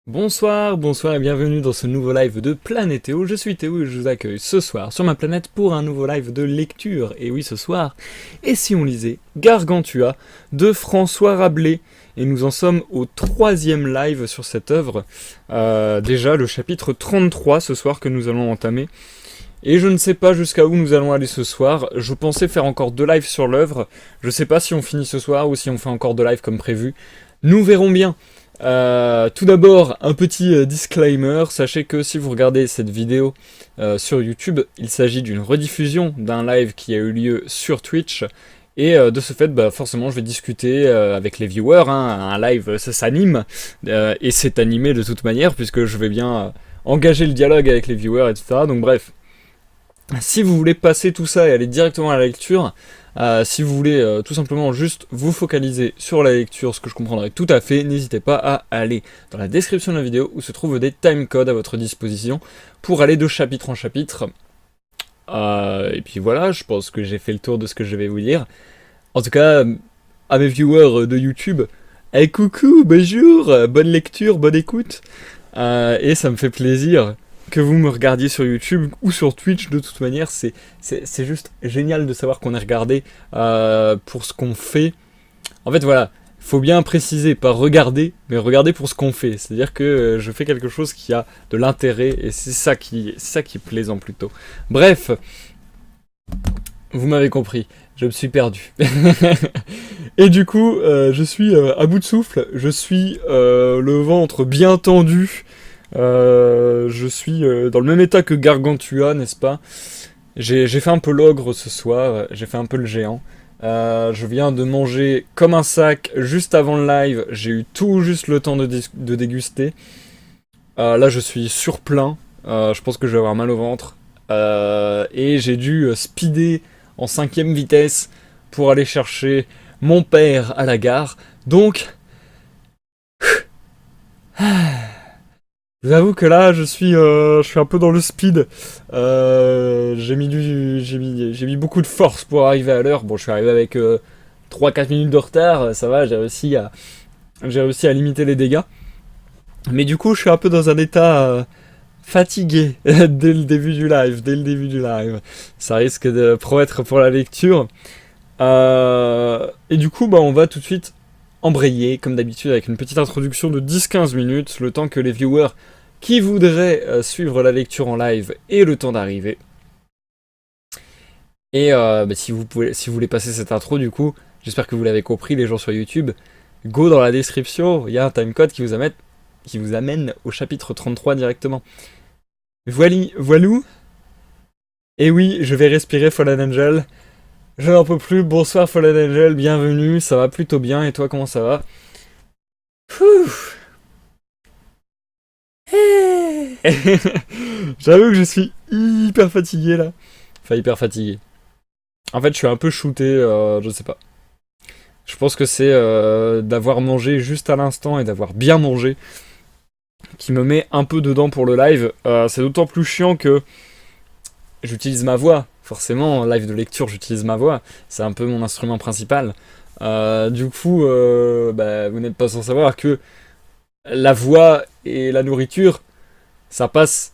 Bonsoir, bonsoir et bienvenue dans ce nouveau live de Planétéo. Je suis Théo et je vous accueille ce soir sur ma planète pour un nouveau live de lecture. Et oui, ce soir, et si on lisait Gargantua de François Rabelais. Et nous en sommes au 3e live sur cette œuvre. Déjà le chapitre 33 ce soir que nous allons entamer. Et je ne sais pas jusqu'à où nous allons aller ce soir. Je pensais faire encore 2 lives sur l'œuvre. Je ne sais pas si on finit ce soir ou si on fait encore 2 lives comme prévu. Nous verrons bien. Tout d'abord, un petit disclaimer, sachez que si vous regardez cette vidéo sur YouTube, il s'agit d'une rediffusion d'un live qui a eu lieu sur Twitch, et de ce fait, forcément, je vais discuter avec les viewers, hein. Un live, ça s'anime, et c'est animé de toute manière, puisque je vais bien engager le dialogue avec les viewers, etc. Donc bref, si vous voulez passer tout ça et aller directement à la lecture, si vous voulez tout simplement juste vous focaliser sur la lecture, ce que je comprendrai tout à fait, n'hésitez pas à aller dans la description de la vidéo où se trouvent des timecodes à votre disposition pour aller de chapitre en chapitre. Et puis voilà, je pense que j'ai fait le tour de ce que je vais vous dire. En tout cas, à mes viewers de YouTube, hey, coucou, bonjour, bonne lecture, bonne écoute, et ça me fait plaisir que vous me regardiez sur YouTube ou sur Twitch. De toute manière, c'est juste génial de savoir qu'on est regardé pour ce qu'on fait. En fait, voilà, faut bien préciser, pas regarder, mais regarder pour ce qu'on fait. C'est-à-dire que je fais quelque chose qui a de l'intérêt, et c'est ça qui est plaisant plutôt. Bref, vous m'avez compris, je me suis perdu. Et du coup, je suis à bout de souffle, je suis le ventre bien tendu. Je suis dans le même état que Gargantua, n'est-ce pas? J'ai fait un peu l'ogre ce soir, j'ai fait un peu le géant. Je viens de manger comme un sac juste avant le live, j'ai eu tout juste le temps de déguster. Là je suis surplein, je pense que je vais avoir mal au ventre. Et j'ai dû speeder en 5e vitesse pour aller chercher mon père à la gare. Donc... Je vous avoue que là, je suis un peu dans le speed. J'ai mis beaucoup de force pour arriver à l'heure. Bon, je suis arrivé avec 3-4 minutes de retard. Ça va, j'ai réussi à limiter les dégâts. Mais du coup, je suis un peu dans un état fatigué dès le début du live. Ça risque de promettre pour la lecture. Et du coup, on va tout de suite embrayer, comme d'habitude, avec une petite introduction de 10-15 minutes, le temps que les viewers qui voudraient suivre la lecture en live aient le temps d'arriver. Et si vous voulez passer cette intro, du coup, j'espère que vous l'avez compris, les gens sur YouTube, go dans la description, il y a un timecode qui vous amène au chapitre 33 directement. Voilou. Et oui, je vais respirer Fallen Angel. Je n'en peux plus, bonsoir Fallen Angel, bienvenue, ça va plutôt bien, et toi comment ça va? J'avoue que je suis hyper fatigué là. Enfin hyper fatigué. En fait je suis un peu shooté, je sais pas. Je pense que c'est d'avoir mangé juste à l'instant et d'avoir bien mangé qui me met un peu dedans pour le live. C'est d'autant plus chiant que j'utilise ma voix. Forcément, en live de lecture, j'utilise ma voix. C'est un peu mon instrument principal. Du coup, vous n'êtes pas sans savoir que la voix et la nourriture, ça passe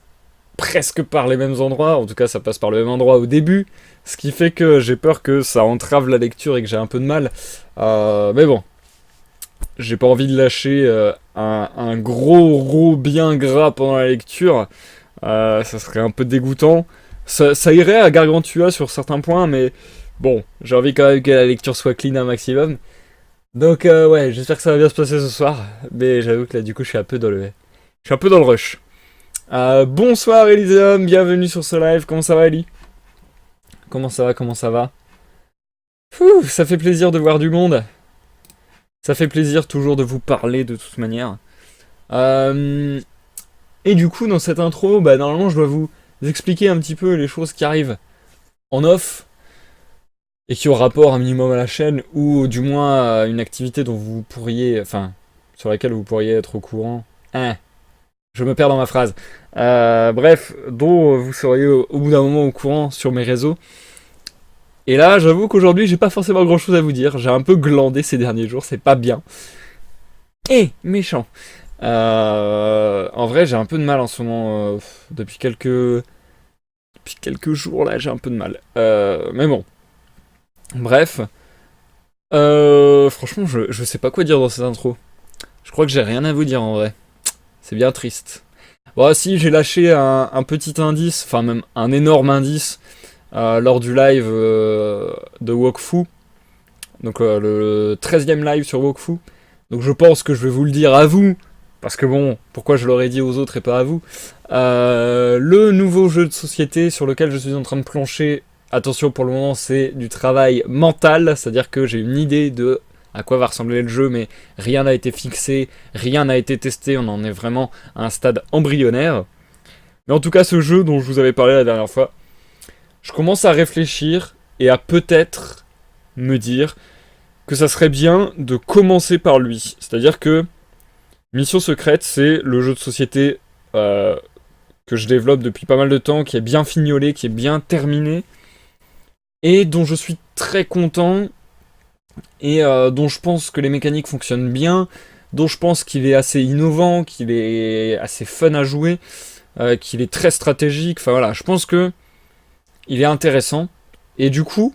presque par les mêmes endroits. En tout cas, ça passe par le même endroit au début. Ce qui fait que j'ai peur que ça entrave la lecture et que j'ai un peu de mal. Mais bon, j'ai pas envie de lâcher un gros bien gras pendant la lecture. Ça serait un peu dégoûtant. Ça irait à Gargantua sur certains points, mais bon, j'ai envie quand même que la lecture soit clean un maximum. Donc ouais, j'espère que ça va bien se passer ce soir, mais j'avoue que là du coup je suis un peu dans le rush. Bonsoir Elysium, bienvenue sur ce live, comment ça va Ellie? Comment ça va? Ça fait plaisir de voir du monde. Ça fait plaisir toujours de vous parler de toute manière. Et du coup dans cette intro, normalement je dois vous expliquer un petit peu les choses qui arrivent en off et qui ont rapport un minimum à la chaîne ou du moins à une activité dont vous pourriez, enfin, sur laquelle vous pourriez être au courant. Je me perds dans ma phrase. Bref, dont vous seriez au bout d'un moment au courant sur mes réseaux. Et là, j'avoue qu'aujourd'hui, j'ai pas forcément grand chose à vous dire. J'ai un peu glandé ces derniers jours, c'est pas bien. Méchant. En vrai, j'ai un peu de mal en ce moment. Depuis quelques jours, là, j'ai un peu de mal. Mais bon, bref. Franchement, je sais pas quoi dire dans cette intro. Je crois que j'ai rien à vous dire en vrai. C'est bien triste. Bon, si, j'ai lâché un petit indice, enfin même un énorme indice, lors du live de Wokfu. Donc le 13e live sur Wokfu. Donc je pense que je vais vous le dire à vous. Parce que bon, pourquoi je l'aurais dit aux autres et pas à vous. Le nouveau jeu de société sur lequel je suis en train de plancher, attention pour le moment c'est du travail mental, c'est-à-dire que j'ai une idée de à quoi va ressembler le jeu, mais rien n'a été fixé, rien n'a été testé, on en est vraiment à un stade embryonnaire. Mais en tout cas ce jeu dont je vous avais parlé la dernière fois, je commence à réfléchir et à peut-être me dire que ça serait bien de commencer par lui. C'est-à-dire que Mission Secrète, c'est le jeu de société euh, que je développe depuis pas mal de temps, qui est bien fignolé, qui est bien terminé, et dont je suis très content, et dont je pense que les mécaniques fonctionnent bien, dont je pense qu'il est assez innovant, qu'il est assez fun à jouer, qu'il est très stratégique, enfin voilà, je pense que il est intéressant, et du coup,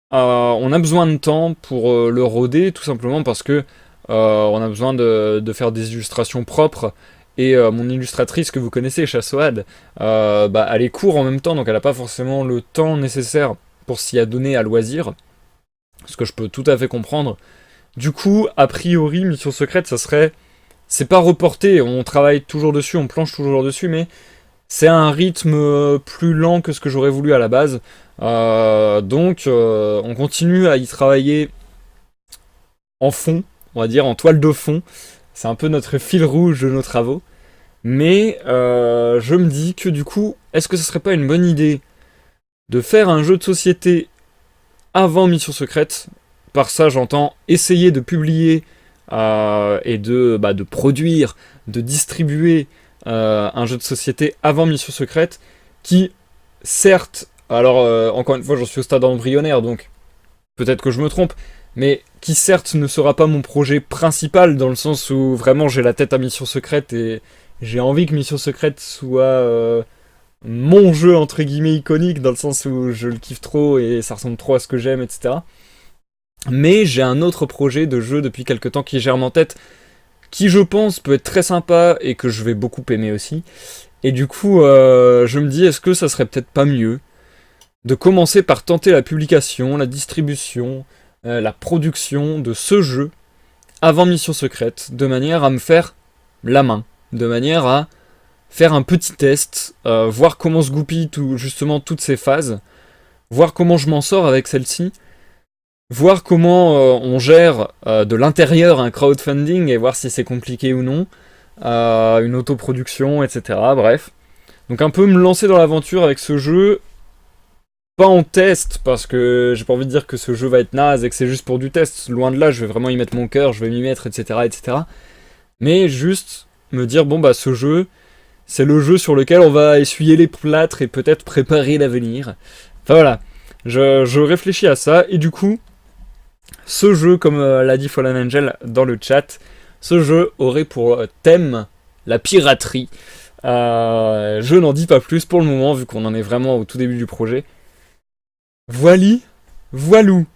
on a besoin de temps pour le roder, tout simplement parce que on a besoin de faire des illustrations propres. Et mon illustratrice que vous connaissez, Chassoad, elle est court en même temps, donc elle n'a pas forcément le temps nécessaire pour s'y adonner à loisir. Ce que je peux tout à fait comprendre. Du coup, a priori, Mission Secrète, ça serait... C'est pas reporté, on travaille toujours dessus, on planche toujours dessus, mais c'est un rythme plus lent que ce que j'aurais voulu à la base. Donc, on continue à y travailler en fond, on va dire en toile de fond. C'est un peu notre fil rouge de nos travaux. Mais je me dis que du coup, est-ce que ce serait pas une bonne idée de faire un jeu de société avant Mission Secrète? Par ça, j'entends essayer de publier et de produire, de distribuer un jeu de société avant Mission Secrète qui, certes, alors encore une fois, j'en suis au stade embryonnaire, donc peut-être que je me trompe, mais qui certes ne sera pas mon projet principal dans le sens où vraiment j'ai la tête à Mission Secrète et j'ai envie que Mission Secrète soit mon jeu entre guillemets iconique dans le sens où je le kiffe trop et ça ressemble trop à ce que j'aime, etc. Mais j'ai un autre projet de jeu depuis quelques temps qui germe en tête, qui je pense peut être très sympa et que je vais beaucoup aimer aussi. Et du coup, je me dis, est-ce que ça serait peut-être pas mieux de commencer par tenter la publication, la distribution, la production de ce jeu avant Mission Secrète, de manière à me faire la main, de manière à faire un petit test, voir comment se goupillent justement toutes ces phases, voir comment je m'en sors avec celle-ci, voir comment on gère de l'intérieur un crowdfunding et voir si c'est compliqué ou non, une autoproduction, etc. Bref. Donc un peu me lancer dans l'aventure avec ce jeu, pas en test, parce que j'ai pas envie de dire que ce jeu va être naze et que c'est juste pour du test. Loin de là, je vais vraiment y mettre mon cœur, je vais m'y mettre, etc., etc. Mais juste me dire, bon bah ce jeu, c'est le jeu sur lequel on va essuyer les plâtres et peut-être préparer l'avenir. Enfin voilà, je réfléchis à ça, et du coup, ce jeu, comme l'a dit Fallen Angel dans le chat, ce jeu aurait pour thème la piraterie. Je n'en dis pas plus pour le moment, vu qu'on en est vraiment au tout début du projet. Voilou.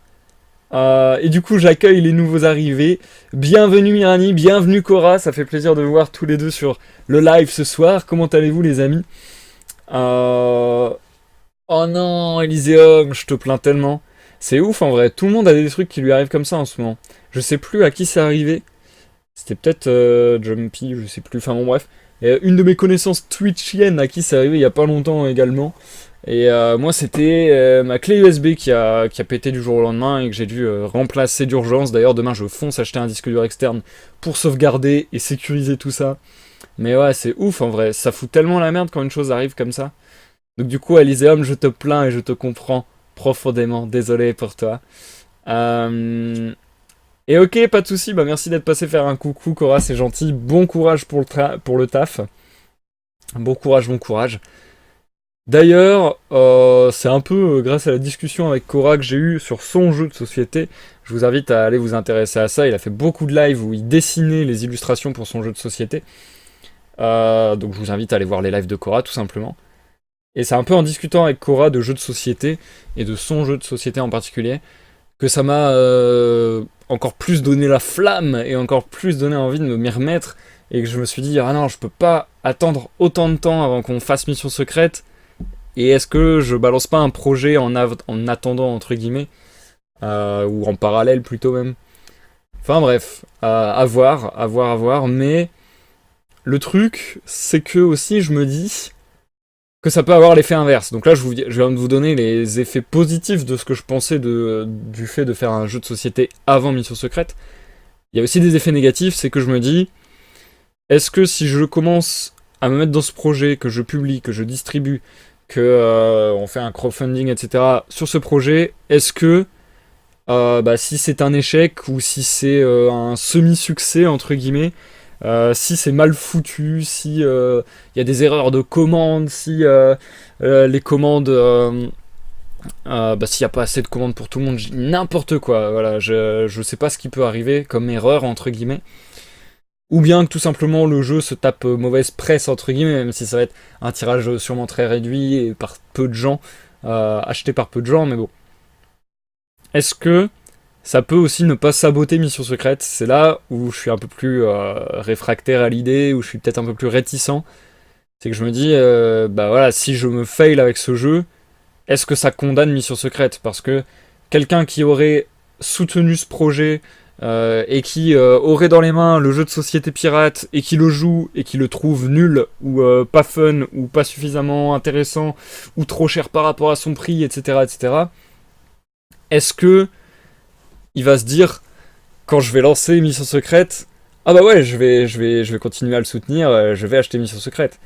Et du coup, j'accueille les nouveaux arrivés. Bienvenue Mirani, bienvenue Cora, ça fait plaisir de vous voir tous les deux sur le live ce soir. Comment allez-vous les amis? Oh non, Elysium, je te plains tellement. C'est ouf en vrai, tout le monde a des trucs qui lui arrivent comme ça en ce moment. Je sais plus à qui c'est arrivé. C'était peut-être Jumpy, je sais plus, enfin bon bref. Et, une de mes connaissances twitchiennes à qui c'est arrivé il y a pas longtemps également. Et moi c'était ma clé USB qui a pété du jour au lendemain et que j'ai dû remplacer d'urgence. D'ailleurs demain je fonce acheter un disque dur externe pour sauvegarder et sécuriser tout ça. Mais ouais c'est ouf en vrai, ça fout tellement la merde quand une chose arrive comme ça. Donc du coup Elysium je te plains et je te comprends profondément, désolé pour toi. Et ok, pas de soucis, bah merci d'être passé faire un coucou Cora, c'est gentil. Bon courage pour le taf. Bon courage, bon courage. D'ailleurs, c'est un peu grâce à la discussion avec Cora que j'ai eue sur son jeu de société. Je vous invite à aller vous intéresser à ça. Il a fait beaucoup de lives où il dessinait les illustrations pour son jeu de société. Donc je vous invite à aller voir les lives de Cora tout simplement. Et c'est un peu en discutant avec Cora de jeux de société, et de son jeu de société en particulier, que ça m'a encore plus donné la flamme, et encore plus donné envie de m'y remettre, et que je me suis dit, ah non, je peux pas attendre autant de temps avant qu'on fasse Mission Secrète, et est-ce que je balance pas un projet en attendant, entre guillemets, ou en parallèle plutôt même. Enfin bref, à voir, à voir, mais le truc, c'est que aussi je me dis que ça peut avoir l'effet inverse. Donc là, je viens de vous donner les effets positifs de ce que je pensais du fait de faire un jeu de société avant Mission Secrète. Il y a aussi des effets négatifs, c'est que je me dis, est-ce que si je commence à me mettre dans ce projet, que je publie, que je distribue, que on fait un crowdfunding, etc. sur ce projet, est-ce que si c'est un échec ou si c'est un semi-succès, entre guillemets, si c'est mal foutu, si il y a des erreurs de commande, si les commandes, s'il n'y a pas assez de commandes pour tout le monde, n'importe quoi, voilà, je sais pas ce qui peut arriver comme erreur, entre guillemets. Ou bien que tout simplement le jeu se tape mauvaise presse, entre guillemets, même si ça va être un tirage sûrement très réduit et par peu de gens, acheté par peu de gens, mais bon. Est-ce que ça peut aussi ne pas saboter Mission Secrète? C'est là où je suis un peu plus réfractaire à l'idée, où je suis peut-être un peu plus réticent. C'est que je me dis, voilà, si je me fail avec ce jeu, est-ce que ça condamne Mission Secrète? Parce que quelqu'un qui aurait soutenu ce projet et qui aurait dans les mains le jeu de société pirate et qui le joue et qui le trouve nul ou pas fun ou pas suffisamment intéressant ou trop cher par rapport à son prix, etc., etc., est-ce que il va se dire, quand je vais lancer Mission Secrète, ah bah ouais, je vais continuer à le soutenir, je vais acheter Mission Secrète.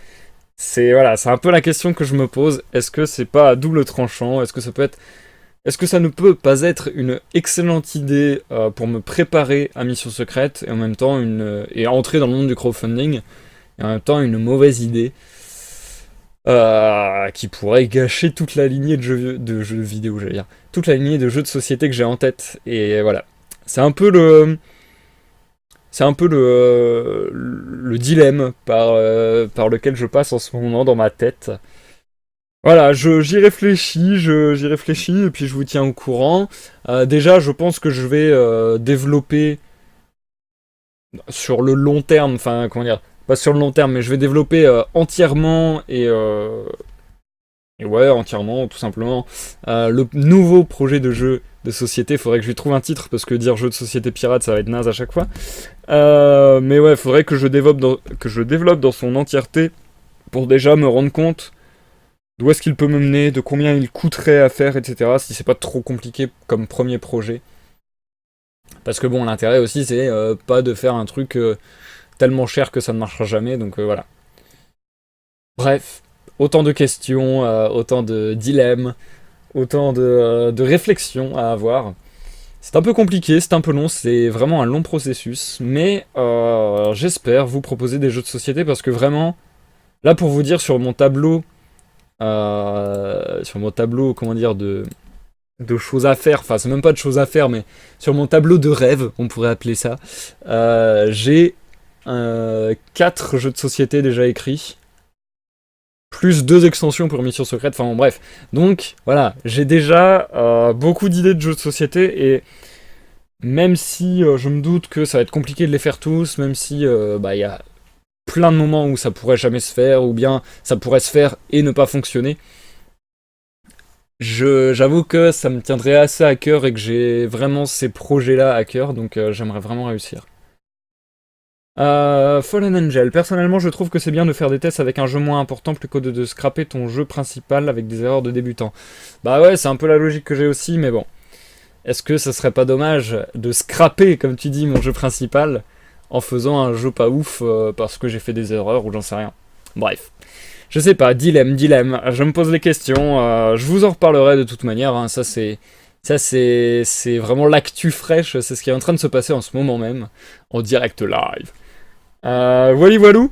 C'est voilà, c'est un peu la question que je me pose. Est-ce que c'est pas à double tranchant? Est-ce que ça ne peut pas être une excellente idée pour me préparer à Mission Secrète et en même temps et entrer dans le monde du crowdfunding, et en même temps une mauvaise idée qui pourrait gâcher toute la lignée de jeux vidéo, j'allais dire, toute la lignée de jeux de société que j'ai en tête. Et voilà, c'est un peu le dilemme par lequel je passe en ce moment dans ma tête. Voilà, j'y réfléchis et puis je vous tiens au courant. Déjà, je pense que je vais développer sur le long terme, enfin, comment dire, pas sur le long terme, mais je vais développer entièrement et ouais, entièrement, tout simplement, le nouveau projet de jeu de société. Faudrait que je lui trouve un titre parce que dire jeu de société pirate, ça va être naze à chaque fois. Mais ouais, faudrait que que je développe dans son entièreté pour déjà me rendre compte d'où est-ce qu'il peut me mener, de combien il coûterait à faire, etc. Si c'est pas trop compliqué comme premier projet. Parce que bon, l'intérêt aussi, c'est pas de faire un truc tellement cher que ça ne marchera jamais, donc voilà. Bref, autant de questions, autant de dilemmes, autant de réflexions à avoir. C'est un peu compliqué, c'est un peu long, c'est vraiment un long processus, mais j'espère vous proposer des jeux de société parce que vraiment, là pour vous dire sur mon tableau, comment dire, de choses à faire, enfin c'est même pas de choses à faire, mais sur mon tableau de rêve, on pourrait appeler ça, j'ai 4 jeux de société déjà écrits, plus 2 extensions pour Mission Secrète, enfin bon, bref. Donc voilà, j'ai déjà beaucoup d'idées de jeux de société, et même si je me doute que ça va être compliqué de les faire tous, même si y a plein de moments où ça pourrait jamais se faire, ou bien ça pourrait se faire et ne pas fonctionner, j'avoue que ça me tiendrait assez à cœur et que j'ai vraiment ces projets-là à cœur, donc j'aimerais vraiment réussir. Fallen Angel. Personnellement, je trouve que c'est bien de faire des tests avec un jeu moins important plutôt que de scraper ton jeu principal avec des erreurs de débutant. Bah ouais, c'est un peu la logique que j'ai aussi, mais bon. Est-ce que ça serait pas dommage de scraper, comme tu dis, mon jeu principal en faisant un jeu pas ouf parce que j'ai fait des erreurs ou j'en sais rien. Bref. Je sais pas, dilemme. Je me pose les questions. Je vous en reparlerai de toute manière. Hein, c'est vraiment l'actu fraîche. C'est ce qui est en train de se passer en ce moment même, en direct live. Voilou.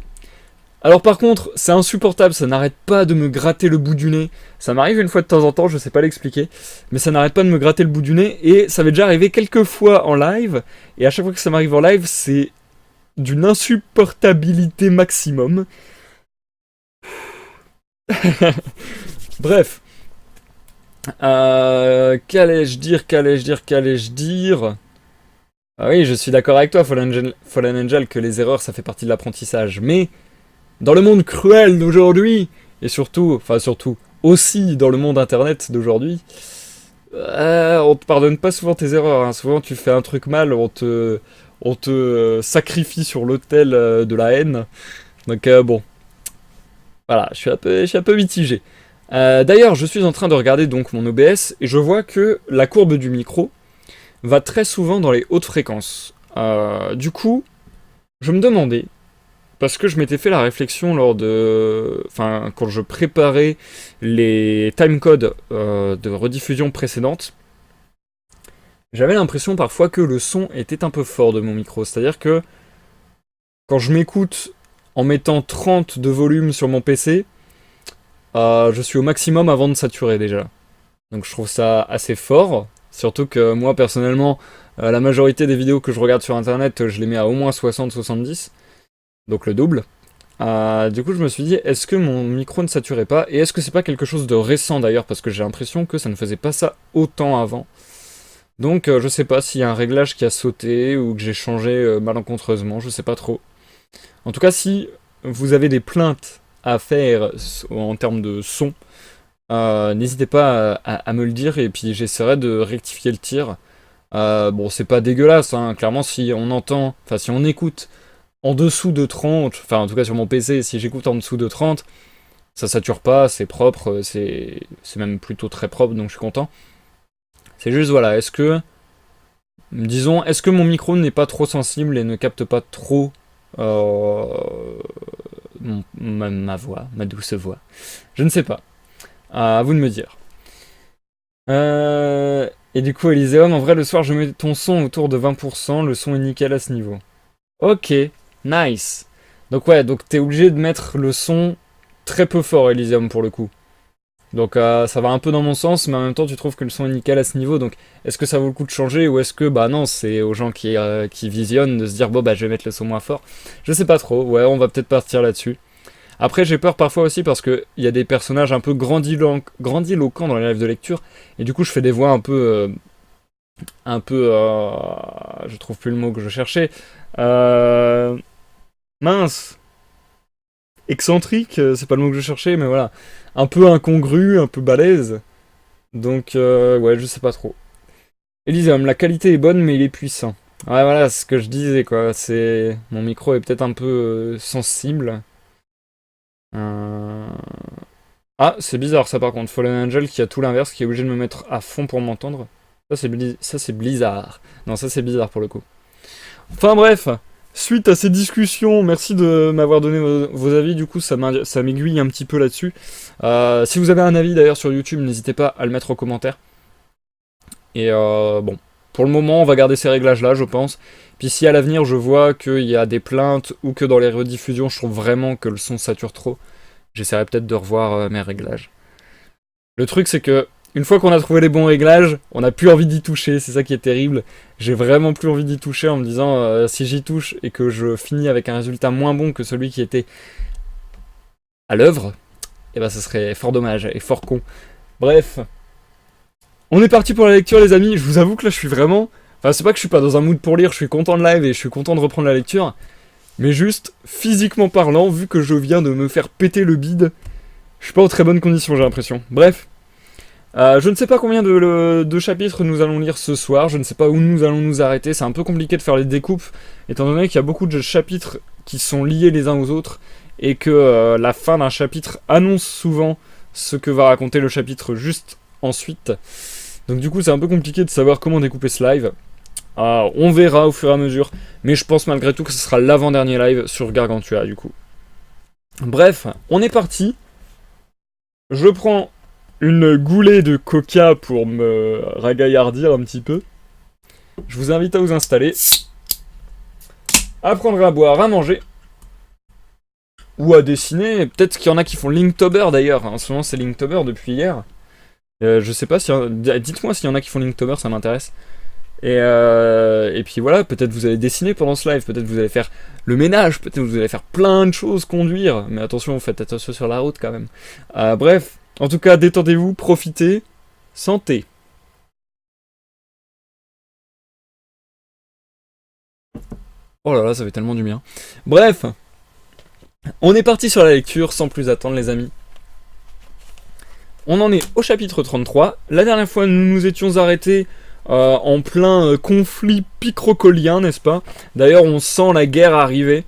Alors par contre, c'est insupportable, ça n'arrête pas de me gratter le bout du nez. Ça m'arrive une fois de temps en temps, je sais pas l'expliquer, mais ça n'arrête pas de me gratter le bout du nez, et ça m'est déjà arrivé quelques fois en live, et à chaque fois que ça m'arrive en live, c'est d'une insupportabilité maximum. Bref. Qu'allais-je dire Ah oui, je suis d'accord avec toi, Fallen Angel, que les erreurs, ça fait partie de l'apprentissage. Mais, dans le monde cruel d'aujourd'hui, et surtout, aussi dans le monde internet d'aujourd'hui, on te pardonne pas souvent tes erreurs. Hein. Souvent, tu fais un truc mal, on te sacrifie sur l'autel de la haine. Donc bon, voilà, je suis un peu mitigé. D'ailleurs, je suis en train de regarder donc mon OBS et je vois que la courbe du micro va très souvent dans les hautes fréquences. Du coup, je me demandais, parce que je m'étais fait la réflexion quand je préparais les timecodes de rediffusion précédentes, j'avais l'impression parfois que le son était un peu fort de mon micro. C'est-à-dire que quand je m'écoute en mettant 30 de volume sur mon PC, je suis au maximum avant de saturer déjà. Donc je trouve ça assez fort. Surtout que moi personnellement, la majorité des vidéos que je regarde sur internet, je les mets à au moins 60-70. Donc le double. Du coup je me suis dit, est-ce que mon micro ne saturait pas? Et est-ce que c'est pas quelque chose de récent d'ailleurs? Parce que j'ai l'impression que ça ne faisait pas ça autant avant. Donc je sais pas s'il y a un réglage qui a sauté ou que j'ai changé malencontreusement, je sais pas trop. En tout cas, si vous avez des plaintes à faire en termes de son, n'hésitez pas à me le dire et puis j'essaierai de rectifier le tir. Bon, c'est pas dégueulasse, hein. Clairement, si on écoute en dessous de 30, enfin en tout cas sur mon PC, si j'écoute en dessous de 30, ça sature pas, c'est propre, c'est même plutôt très propre, donc je suis content. C'est juste, voilà, est-ce que mon micro n'est pas trop sensible et ne capte pas trop ma voix, ma douce voix. Je ne sais pas. À vous de me dire. Et du coup, Elyséum, en vrai, le soir, je mets ton son autour de 20%. Le son est nickel à ce niveau. Ok, nice. Donc ouais, donc t'es obligé de mettre le son très peu fort, Elyséum, pour le coup. Donc ça va un peu dans mon sens, mais en même temps tu trouves que le son est nickel à ce niveau, donc est-ce que ça vaut le coup de changer, ou est-ce que bah non, c'est aux gens qui visionnent de se dire bon bah je vais mettre le son moins fort. Je sais pas trop, ouais, on va peut-être partir là-dessus. Après j'ai peur parfois aussi parce que il y a des personnages un peu grandiloquents dans les lives de lecture, et du coup je fais des voix je trouve plus le mot que je cherchais. Mince, excentrique, c'est pas le mot que je cherchais, mais voilà. Un peu incongru, un peu balèze. Donc, ouais, je sais pas trop. Elysium, la qualité est bonne, mais il est puissant. Ouais, voilà, c'est ce que je disais, quoi. Mon micro est peut-être un peu sensible. Euh, Ah, c'est bizarre, ça, par contre. Fallen Angel qui a tout l'inverse, qui est obligé de me mettre à fond pour m'entendre. Ça, c'est Blizzard. Non, ça, c'est bizarre, pour le coup. Enfin, bref. Suite à ces discussions, merci de m'avoir donné vos avis, du coup ça m'aiguille un petit peu là-dessus. Si vous avez un avis d'ailleurs sur YouTube, n'hésitez pas à le mettre en commentaire. Et bon, pour le moment on va garder ces réglages là je pense. Puis si à l'avenir je vois qu'il y a des plaintes ou que dans les rediffusions je trouve vraiment que le son sature trop, j'essaierai peut-être de revoir mes réglages. Le truc c'est que une fois qu'on a trouvé les bons réglages, on n'a plus envie d'y toucher, c'est ça qui est terrible. J'ai vraiment plus envie d'y toucher en me disant si j'y touche et que je finis avec un résultat moins bon que celui qui était à l'œuvre, et ben ça serait fort dommage et fort con. Bref, on est parti pour la lecture les amis, je vous avoue que là je suis vraiment... Enfin c'est pas que je suis pas dans un mood pour lire, je suis content de live et je suis content de reprendre la lecture, mais juste physiquement parlant, vu que je viens de me faire péter le bide, je suis pas en très bonne condition j'ai l'impression. Bref. Je ne sais pas combien de chapitres nous allons lire ce soir, je ne sais pas où nous allons nous arrêter, c'est un peu compliqué de faire les découpes, étant donné qu'il y a beaucoup de chapitres qui sont liés les uns aux autres, et que la fin d'un chapitre annonce souvent ce que va raconter le chapitre juste ensuite. Donc du coup c'est un peu compliqué de savoir comment découper ce live. On verra au fur et à mesure, mais je pense malgré tout que ce sera l'avant-dernier live sur Gargantua du coup. Bref, on est parti. Je prends une goulée de coca pour me ragaillardir un petit peu. Je vous invite à vous installer, à prendre à boire, à manger. ou à dessiner. Peut-être qu'il y en a qui font Linktober d'ailleurs. En ce moment, c'est Linktober depuis hier. Je sais pas si. Dites-moi s'il y en a qui font Linktober, ça m'intéresse. Et puis voilà, peut-être vous allez dessiner pendant ce live, peut-être vous allez faire le ménage, peut-être vous allez faire plein de choses, conduire. Mais attention, faites attention sur la route quand même. Bref, en tout cas, détendez-vous, profitez, santé. Oh là là, ça fait tellement du bien. Bref, on est parti sur la lecture sans plus attendre les amis. On en est au chapitre 33. La dernière fois, nous nous étions arrêtés en plein conflit picrocolien, n'est-ce pas? D'ailleurs, on sent la guerre arriver.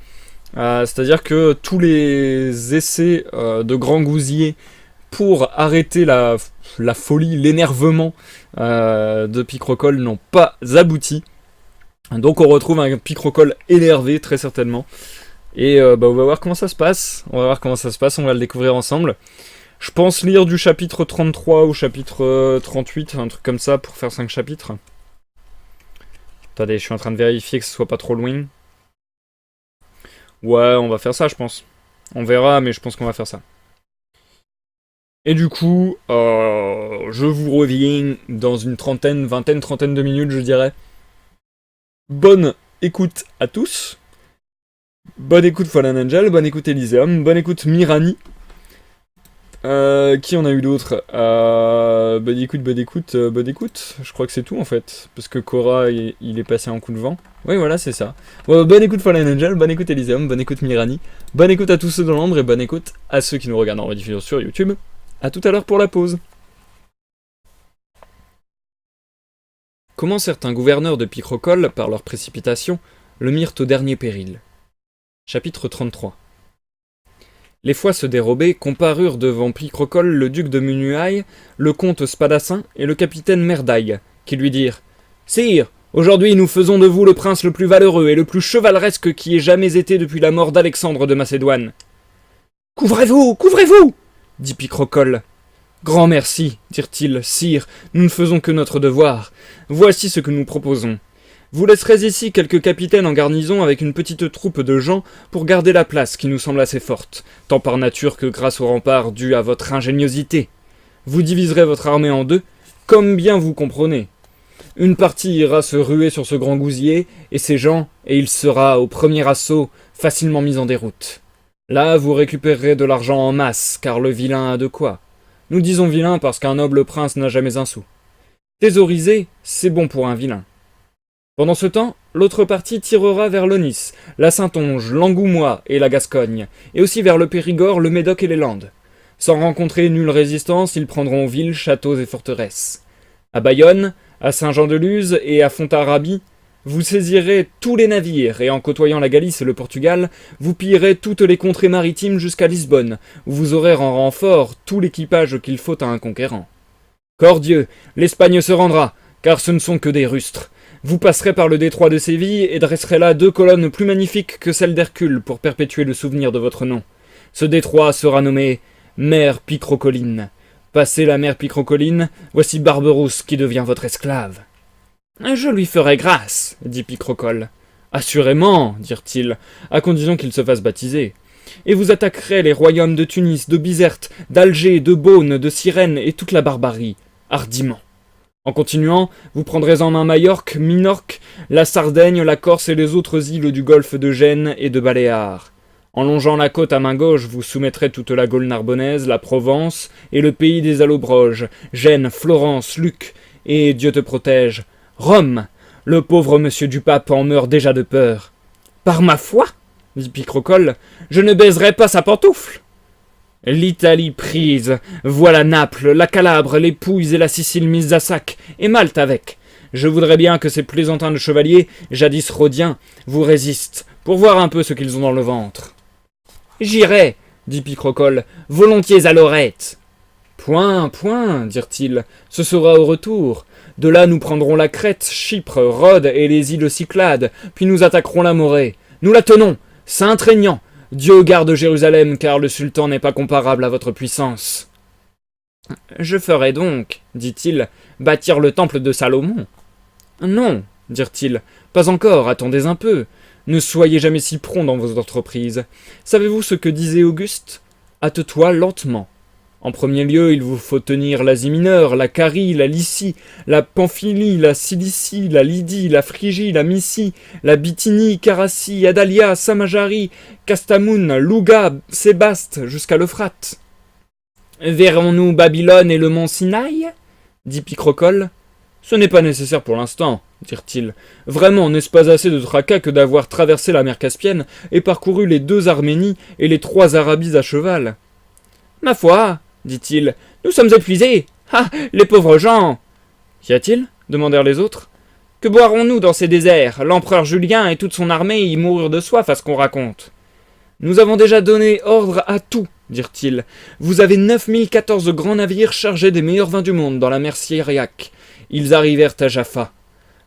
C'est-à-dire que tous les essais de Grand Gousier pour arrêter la folie, l'énervement de Picrocol n'ont pas abouti. Donc on retrouve un Picrocol énervé, très certainement. Et on va voir comment ça se passe. On va le découvrir ensemble. Je pense lire du chapitre 33 au chapitre 38, un truc comme ça, pour faire 5 chapitres. Attendez, je suis en train de vérifier que ce soit pas trop loin. Ouais, on va faire ça, je pense. On verra, mais je pense qu'on va faire ça. Et du coup, je vous reviens dans une trentaine de minutes, je dirais. Bonne écoute à tous. Bonne écoute Fallen Angel, bonne écoute Elysium, bonne écoute Mirani. Qui en a eu d'autres? Bonne écoute. Je crois que c'est tout en fait. Parce que Korra, il est passé en coup de vent. Oui, voilà, c'est ça. Bonne écoute Fallen Angel, bonne écoute Elysium, bonne écoute Mirani. Bonne écoute à tous ceux dans l'ombre et bonne écoute à ceux qui nous regardent en rediffusion sur YouTube. A tout à l'heure pour la pause. Comment certains gouverneurs de Picrocol, par leur précipitation, le mirent au dernier péril. Chapitre 33. Les fois se dérober comparurent devant Picrocol le duc de Munuaï, le comte Spadassin et le capitaine Merdaille, qui lui dirent « Sire, aujourd'hui nous faisons de vous le prince le plus valeureux et le plus chevaleresque qui ait jamais été depuis la mort d'Alexandre de Macédoine. »« Couvrez-vous, couvrez-vous » dit Picrocol. « Grand merci, dirent-ils, sire, nous ne faisons que notre devoir. Voici ce que nous proposons. Vous laisserez ici quelques capitaines en garnison avec une petite troupe de gens pour garder la place qui nous semble assez forte, tant par nature que grâce au rempart dû à votre ingéniosité. Vous diviserez votre armée en deux, comme bien vous comprenez. Une partie ira se ruer sur ce grand gousier et ses gens, et il sera, au premier assaut, facilement mis en déroute. Là, vous récupérerez de l'argent en masse, car le vilain a de quoi. Nous disons vilain parce qu'un noble prince n'a jamais un sou. Thésauriser, c'est bon pour un vilain. Pendant ce temps, l'autre partie tirera vers l'Aunis, la Saintonge, l'Angoumois et la Gascogne, et aussi vers le Périgord, le Médoc et les Landes. Sans rencontrer nulle résistance, ils prendront villes, châteaux et forteresses. À Bayonne, à Saint-Jean-de-Luz et à Fontarabie, vous saisirez tous les navires, et en côtoyant la Galice et le Portugal, vous pillerez toutes les contrées maritimes jusqu'à Lisbonne, où vous aurez en renfort tout l'équipage qu'il faut à un conquérant. Cordieu, l'Espagne se rendra, car ce ne sont que des rustres. Vous passerez par le détroit de Séville et dresserez là 2 colonnes plus magnifiques que celles d'Hercule pour perpétuer le souvenir de votre nom. Ce détroit sera nommé mer Picrocoline. Passez la mer Picrocoline, voici Barberousse qui devient votre esclave. Je lui ferai grâce, dit Picrocol. Assurément, dirent-ils, à condition qu'il se fasse baptiser. Et vous attaquerez les royaumes de Tunis, de Bizerte, d'Alger, de Beaune, de Cyrène et toute la barbarie, hardiment. En continuant, vous prendrez en main Majorque, Minorque, la Sardaigne, la Corse et les autres îles du golfe de Gênes et de Baléares. En longeant la côte à main gauche, vous soumettrez toute la Gaule narbonnaise, la Provence et le pays des Allobroges, Gênes, Florence, Luc et, Dieu te protège, Rome. Le pauvre monsieur du pape en meurt déjà de peur. Par ma foi, dit Picrocol, je ne baiserai pas sa pantoufle. L'Italie prise, voilà Naples, la Calabre, les Pouilles et la Sicile mises à sac, et Malte avec. Je voudrais bien que ces plaisantins de chevaliers, jadis rhodiens, vous résistent, pour voir un peu ce qu'ils ont dans le ventre. J'irai, dit Picrocol, volontiers à Lorette. Point, dirent-ils, ce sera au retour. De là nous prendrons la Crète, Chypre, Rhodes et les îles Cyclades, puis nous attaquerons la Morée. Nous la tenons, Saint-Régnant. Dieu garde Jérusalem, car le sultan n'est pas comparable à votre puissance. Je ferai donc, dit-il, bâtir le temple de Salomon. Non, dirent-ils, pas encore, attendez un peu. Ne soyez jamais si prompt dans vos entreprises. Savez-vous ce que disait Auguste? Hâte-toi lentement. En premier lieu, il vous faut tenir l'Asie mineure, la Carie, la Lycie, la Pamphylie, la Cilicie, la Lydie, la Phrygie, la Mysie, la Bithynie, Caracie, Adalia, Samajarie, Castamoun, Louga, Sébaste, jusqu'à l'Euphrate. Verrons-nous Babylone et le mont Sinaï? Dit Picrocole. Ce n'est pas nécessaire pour l'instant, dirent-ils. Vraiment, n'est-ce pas assez de tracas que d'avoir traversé la mer Caspienne et parcouru les 2 Arménies et les 3 Arabies à cheval? Ma foi, dit-il, nous sommes épuisés. Ah, les pauvres gens! Qu'y a-t-il? Demandèrent les autres. Que boirons-nous dans ces déserts? L'empereur Julien et toute son armée y moururent de soif à ce qu'on raconte. Nous avons déjà donné ordre à tout, dirent-ils. Vous avez 9014 grands navires chargés des meilleurs vins du monde dans la mer Syriaque. Ils arrivèrent à Jaffa.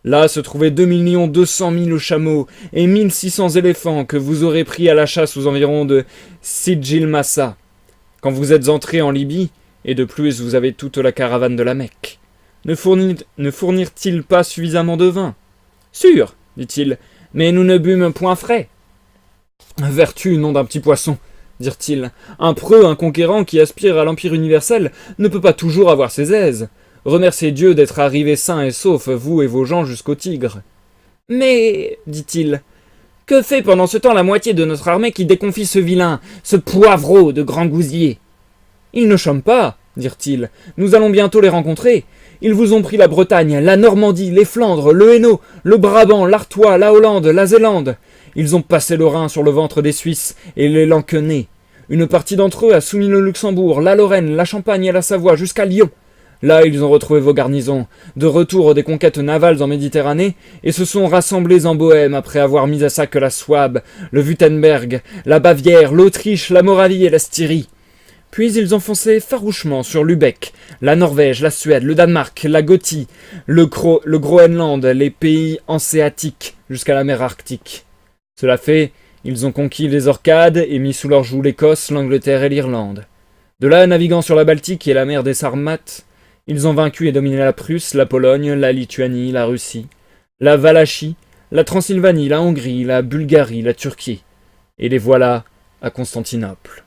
Là se trouvaient 2 200 000 chameaux et 1600 éléphants que vous aurez pris à la chasse aux environs de Sijilmassa. Quand vous êtes entrés en Libye, et de plus vous avez toute la caravane de la Mecque, ne fournirent-ils pas suffisamment de vin? Sûr, dit-il, mais nous ne bûmes point frais. Vertu, nom d'un petit poisson, dirent-ils. Un preux, un conquérant qui aspire à l'empire universel ne peut pas toujours avoir ses aises. Remerciez Dieu d'être arrivé sain et sauf, vous et vos gens, jusqu'au Tigre. Mais, dit-il, que fait pendant ce temps la moitié de notre armée qui déconfie ce vilain, ce poivreau de grand gousier? Ils ne chôment pas, dirent-ils. Nous allons bientôt les rencontrer. Ils vous ont pris la Bretagne, la Normandie, les Flandres, le Hainaut, le Brabant, l'Artois, la Hollande, la Zélande. Ils ont passé le Rhin sur le ventre des Suisses et les Lansquenets. Une partie d'entre eux a soumis le Luxembourg, la Lorraine, la Champagne et la Savoie jusqu'à Lyon. Là, ils ont retrouvé vos garnisons, de retour des conquêtes navales en Méditerranée, et se sont rassemblés en Bohême après avoir mis à sac la Souabe, le Wurtemberg, la Bavière, l'Autriche, la Moravie et la Styrie. Puis ils ont foncé farouchement sur Lübeck, la Norvège, la Suède, le Danemark, la Gothie, le Groenland, les pays hanséatiques, jusqu'à la mer Arctique. Cela fait, ils ont conquis les Orcades et mis sous leur joug l'Écosse, l'Angleterre et l'Irlande. De là, naviguant sur la Baltique et la mer des Sarmates, ils ont vaincu et dominé la Prusse, la Pologne, la Lituanie, la Russie, la Valachie, la Transylvanie, la Hongrie, la Bulgarie, la Turquie. Et les voilà à Constantinople.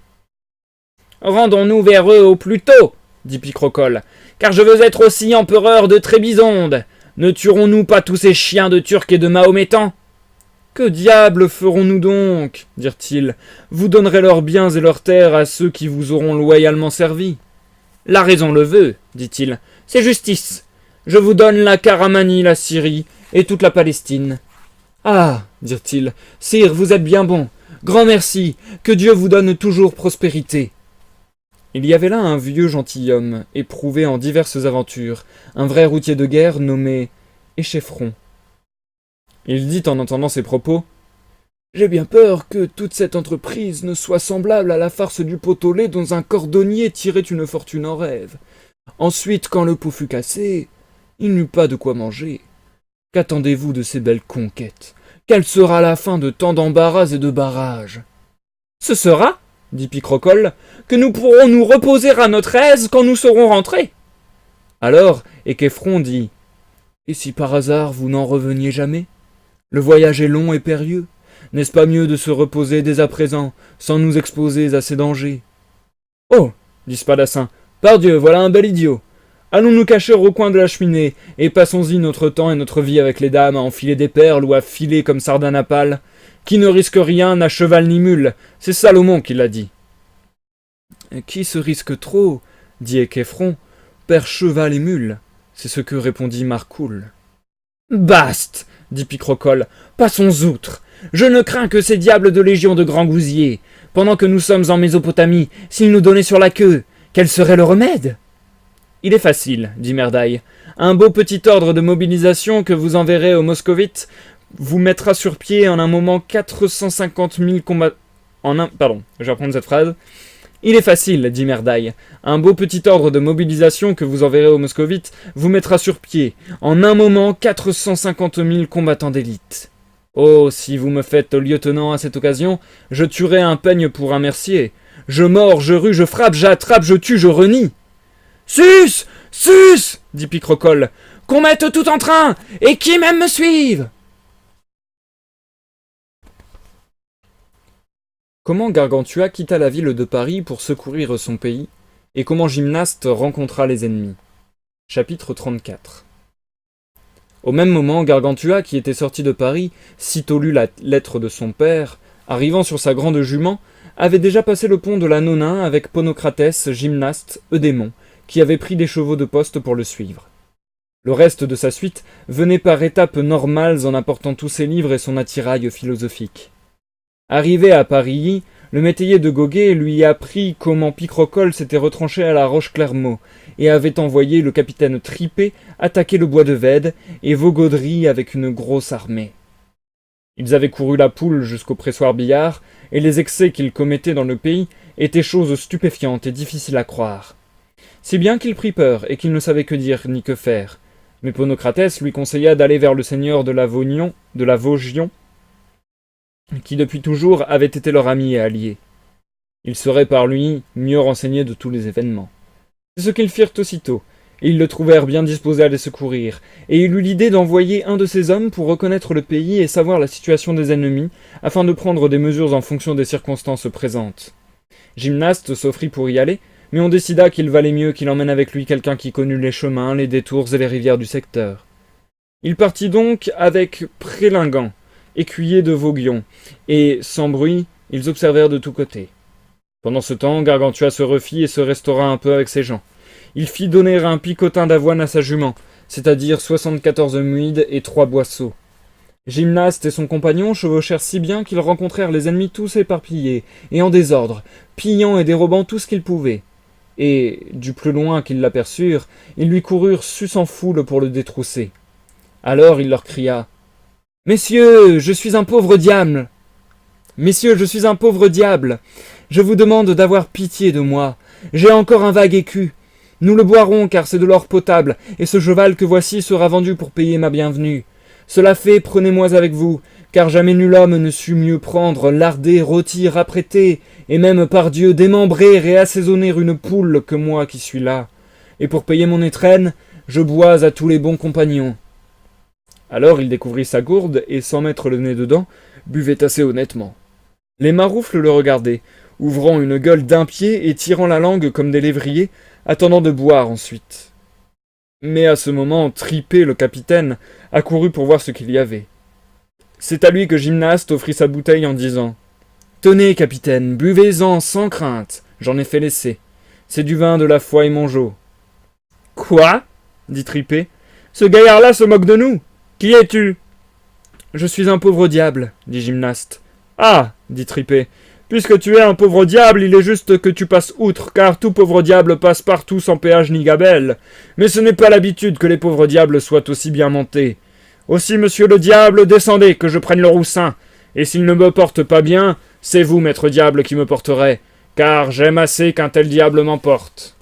Rendons-nous vers eux au plus tôt, dit Picrocole, car je veux être aussi empereur de Trébizonde. Ne tuerons-nous pas tous ces chiens de Turcs et de Mahométans? Que diable ferons-nous donc? Dirent-ils. Vous donnerez leurs biens et leurs terres à ceux qui vous auront loyalement servi. La raison le veut, dit-il. C'est justice. Je vous donne la Caramanie, la Syrie et toute la Palestine. Ah, dirent-ils, sire, vous êtes bien bon. Grand merci, que Dieu vous donne toujours prospérité. Il y avait là un vieux gentilhomme, éprouvé en diverses aventures, un vrai routier de guerre nommé Écheffron. Il dit en entendant ces propos: « J'ai bien peur que toute cette entreprise ne soit semblable à la farce du pot au lait dont un cordonnier tirait une fortune en rêve. Ensuite, quand le pot fut cassé, il n'eut pas de quoi manger. Qu'attendez-vous de ces belles conquêtes? Quelle sera la fin de tant d'embarras et de barrages? » Ce sera, dit Picrocole, que nous pourrons nous reposer à notre aise quand nous serons rentrés. Alors, Écheffron dit: « Et si par hasard vous n'en reveniez jamais? Le voyage est long et périlleux. N'est-ce pas mieux de se reposer dès à présent, sans nous exposer à ces dangers? » Oh, dit Spadassin, pardieu, voilà un bel idiot. Allons nous cacher au coin de la cheminée, et passons-y notre temps et notre vie avec les dames à enfiler des perles ou à filer comme sardine à pâle. Qui ne risque rien n'a cheval ni mule, c'est Salomon qui l'a dit. Qui se risque trop, dit Écheffron, perd cheval et mule. C'est ce que répondit Marcoul. Baste, dit Picrocole, passons outre. Je ne crains que ces diables de légion de grands gousiers. Pendant que nous sommes en Mésopotamie, s'ils nous donnaient sur la queue, quel serait le remède? Il est facile, dit Merdaille. Un beau petit ordre de mobilisation que vous enverrez aux Moscovites vous mettra sur pied en un moment 450 000 combats... Pardon, je vais reprendre cette phrase. Il est facile, dit Merdaille. Un beau petit ordre de mobilisation que vous enverrez aux Moscovites vous mettra sur pied en un moment 450 000 combattants d'élite. Oh, si vous me faites lieutenant à cette occasion, je tuerai un peigne pour un mercier. Je mords, je rue, je frappe, j'attrape, je tue, je renie. Sus! Sus! dit Picrocole. Qu'on mette tout en train, et qui même me suive! Comment Gargantua quitta la ville de Paris pour secourir son pays, et comment Gymnaste rencontra les ennemis. Chapitre 34. Au même moment, Gargantua, qui était sorti de Paris, sitôt lu la lettre de son père, arrivant sur sa grande jument, avait déjà passé le pont de la Nonain avec Ponocratès, Gymnaste, Eudémon, qui avait pris des chevaux de poste pour le suivre. Le reste de sa suite venait par étapes normales en apportant tous ses livres et son attirail philosophique. Arrivé à Paris, le métayer de Goguet lui apprit comment Picrocole s'était retranché à la Roche-Clermont et avait envoyé le capitaine Tripet attaquer le bois de Vède et Vaugaudry avec une grosse armée. Ils avaient couru la poule jusqu'au pressoir Billard, et les excès qu'ils commettaient dans le pays étaient choses stupéfiantes et difficiles à croire. Si bien qu'il prit peur et qu'il ne savait que dire ni que faire. Mais Ponocratès lui conseilla d'aller vers le seigneur de la Vosgion, qui depuis toujours avait été leur ami et allié. Ils seraient par lui mieux renseignés de tous les événements. C'est ce qu'ils firent aussitôt, et ils le trouvèrent bien disposé à les secourir, et il eut l'idée d'envoyer un de ses hommes pour reconnaître le pays et savoir la situation des ennemis, afin de prendre des mesures en fonction des circonstances présentes. Gymnaste s'offrit pour y aller, mais on décida qu'il valait mieux qu'il emmène avec lui quelqu'un qui connût les chemins, les détours et les rivières du secteur. Il partit donc avec Prélingant, écuyer de Vauguyon, et, sans bruit, ils observèrent de tous côtés. Pendant ce temps, Gargantua se refit et se restaura un peu avec ses gens. Il fit donner un picotin d'avoine à sa jument, c'est-à-dire 74 muides et 3 boisseaux. Gymnaste et son compagnon chevauchèrent si bien qu'ils rencontrèrent les ennemis tous éparpillés et en désordre, pillant et dérobant tout ce qu'ils pouvaient. Et, du plus loin qu'ils l'aperçurent, ils lui coururent sus en foule pour le détrousser. Alors il leur cria « Messieurs, je suis un pauvre diable ! Messieurs, je suis un pauvre diable ! Je vous demande d'avoir pitié de moi. J'ai encore un vague écu. Nous le boirons, car c'est de l'or potable, et ce cheval que voici sera vendu pour payer ma bienvenue. Cela fait, prenez-moi avec vous, car jamais nul homme ne sut mieux prendre, larder, rôtir, apprêter, et même, par Dieu, démembrer et assaisonner une poule que moi qui suis là. Et pour payer mon étrenne, je bois à tous les bons compagnons. » Alors il découvrit sa gourde, et sans mettre le nez dedans, buvait assez honnêtement. Les maroufles le regardaient, ouvrant une gueule d'un pied et tirant la langue comme des lévriers, attendant de boire ensuite. Mais à ce moment, Tripet, le capitaine, accourut pour voir ce qu'il y avait. C'est à lui que Gymnaste offrit sa bouteille en disant « Tenez, capitaine, buvez-en sans crainte, j'en ai fait l'essai. C'est du vin de la foi et Mongeau. »« Quoi ?» dit Tripet. « Ce gaillard-là se moque de nous. Qui es-tu » ?»« Je suis un pauvre diable, dit Gymnaste. »« Ah !» dit Tripet. « Puisque tu es un pauvre diable, il est juste que tu passes outre, car tout pauvre diable passe partout sans péage ni gabelle. Mais ce n'est pas l'habitude que les pauvres diables soient aussi bien montés. Aussi, monsieur le diable, descendez, que je prenne le roussin. Et s'il ne me porte pas bien, c'est vous, maître diable, qui me porterez, car j'aime assez qu'un tel diable m'emporte. »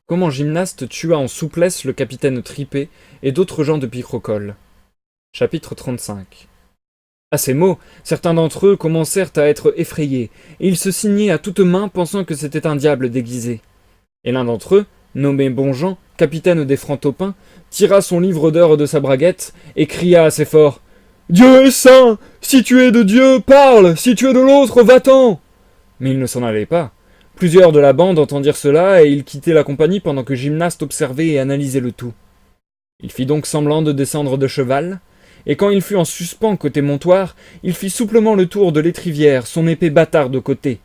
Comment Gymnaste tua en souplesse le capitaine Tripet et d'autres gens de Picrocole. Chapitre 35. À ces mots, certains d'entre eux commencèrent à être effrayés, et ils se signaient à toutes mains pensant que c'était un diable déguisé. Et l'un d'entre eux, nommé Bonjean, capitaine des Francs-Taupins, tira son livre d'heures de sa braguette et cria assez fort « Dieu est saint! Si tu es de Dieu, parle! Si tu es de l'autre, va-t'en » Mais il ne s'en allait pas. Plusieurs de la bande entendirent cela, et ils quittaient la compagnie pendant que Gymnaste observait et analysait le tout. Il fit donc semblant de descendre de cheval, et quand il fut en suspens côté montoire, il fit souplement le tour de l'étrivière, son épée bâtarde de côté.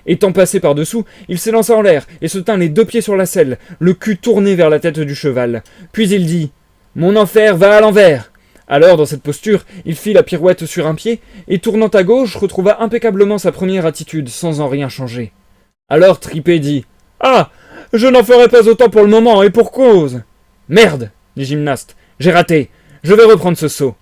Étant passé par-dessous, il s'élança en l'air, et se tint les 2 pieds sur la selle, le cul tourné vers la tête du cheval. Puis il dit « Mon enfer va à l'envers !» Alors, dans cette posture, il fit la pirouette sur un pied, et tournant à gauche, retrouva impeccablement sa première attitude, sans en rien changer. Alors Tripet dit « Ah, je n'en ferai pas autant pour le moment, et pour cause !»« Merde !» dit Gymnaste, « j'ai raté, je vais reprendre ce saut. »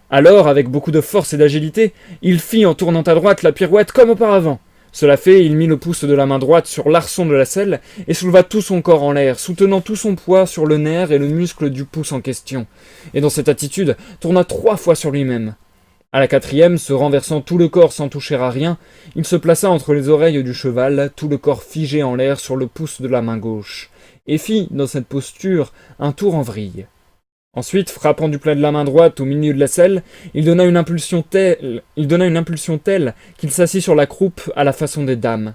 Alors, avec beaucoup de force et d'agilité, il fit en tournant à droite la pirouette comme auparavant. Cela fait, il mit le pouce de la main droite sur l'arçon de la selle et souleva tout son corps en l'air, soutenant tout son poids sur le nerf et le muscle du pouce en question, et dans cette attitude, tourna 3 fois sur lui-même. À la 4e, se renversant tout le corps sans toucher à rien, il se plaça entre les oreilles du cheval, tout le corps figé en l'air sur le pouce de la main gauche, et fit, dans cette posture, un tour en vrille. Ensuite, frappant du plat de la main droite au milieu de la selle, il donna une impulsion telle qu'il s'assit sur la croupe à la façon des dames.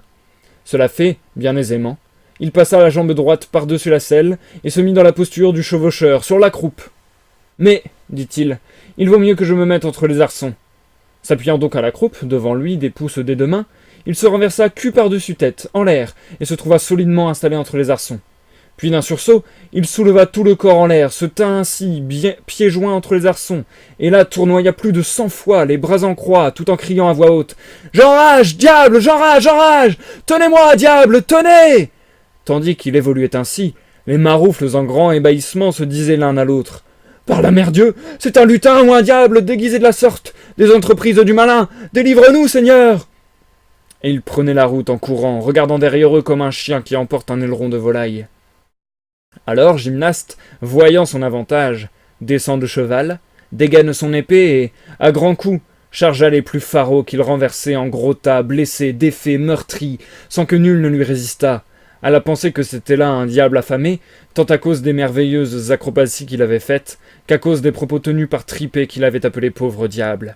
Cela fait, bien aisément, il passa la jambe droite par-dessus la selle et se mit dans la posture du chevaucheur, sur la croupe. « Mais, dit-il, il vaut mieux que je me mette entre les arçons. » S'appuyant donc à la croupe, devant lui, des pouces des deux mains, il se renversa cul par-dessus tête, en l'air, et se trouva solidement installé entre les arçons. Puis d'un sursaut, il souleva tout le corps en l'air, se tint ainsi, bien pieds joints entre les arçons, et là tournoya plus de 100 fois, les bras en croix, tout en criant à voix haute « J'enrage, diable, j'enrage, j'enrage! Tenez-moi, diable, tenez !» Tandis qu'il évoluait ainsi, les maroufles en grand ébahissement se disaient l'un à l'autre « Par la mère Dieu, c'est un lutin ou un diable déguisé de la sorte, des entreprises du malin, délivre-nous, Seigneur !» Et ils prenaient la route en courant, regardant derrière eux comme un chien qui emporte un aileron de volaille. Alors Gymnaste, voyant son avantage, descend de cheval, dégaine son épée et, à grands coups, chargea les plus pharaons qu'il renversait en gros tas, blessés, défaits, meurtris, sans que nul ne lui résistât, à la pensée que c'était là un diable affamé, tant à cause des merveilleuses acrobaties qu'il avait faites, qu'à cause des propos tenus par Tripé qu'il avait appelé pauvre diable.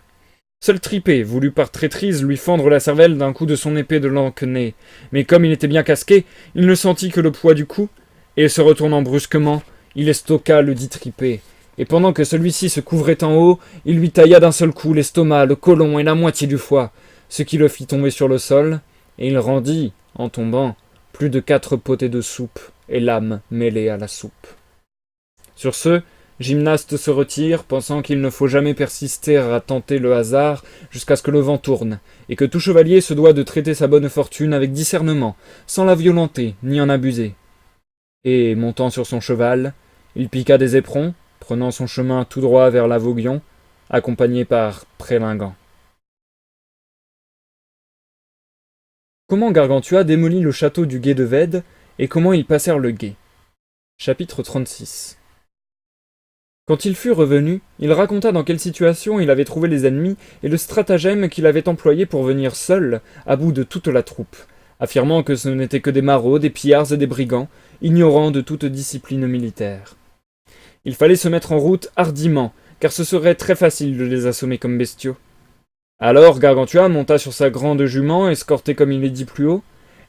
Seul Tripé voulut par traîtrise lui fendre la cervelle d'un coup de son épée de lanque-nez, mais comme il était bien casqué, il ne sentit que le poids du coup, et se retournant brusquement, il estoqua le dit Tripé, et pendant que celui-ci se couvrait en haut, il lui tailla d'un seul coup l'estomac, le côlon et la moitié du foie, ce qui le fit tomber sur le sol, et il rendit, en tombant, plus de 4 potées de soupe, et l'âme mêlée à la soupe. Sur ce, Gymnaste se retire, pensant qu'il ne faut jamais persister à tenter le hasard jusqu'à ce que le vent tourne, et que tout chevalier se doit de traiter sa bonne fortune avec discernement, sans la violenter ni en abuser. Et, montant sur son cheval, il piqua des éperons, prenant son chemin tout droit vers la Vauguyon, accompagné par Prélingant. Comment Gargantua démolit le château du Gué de Vède, et comment ils passèrent le gué. Chapitre 36. Quand il fut revenu, il raconta dans quelle situation il avait trouvé les ennemis et le stratagème qu'il avait employé pour venir seul, à bout de toute la troupe, affirmant que ce n'étaient que des marauds, des pillards et des brigands, ignorant de toute discipline militaire. Il fallait se mettre en route hardiment, car ce serait très facile de les assommer comme bestiaux. Alors Gargantua monta sur sa grande jument, escortée comme il est dit plus haut,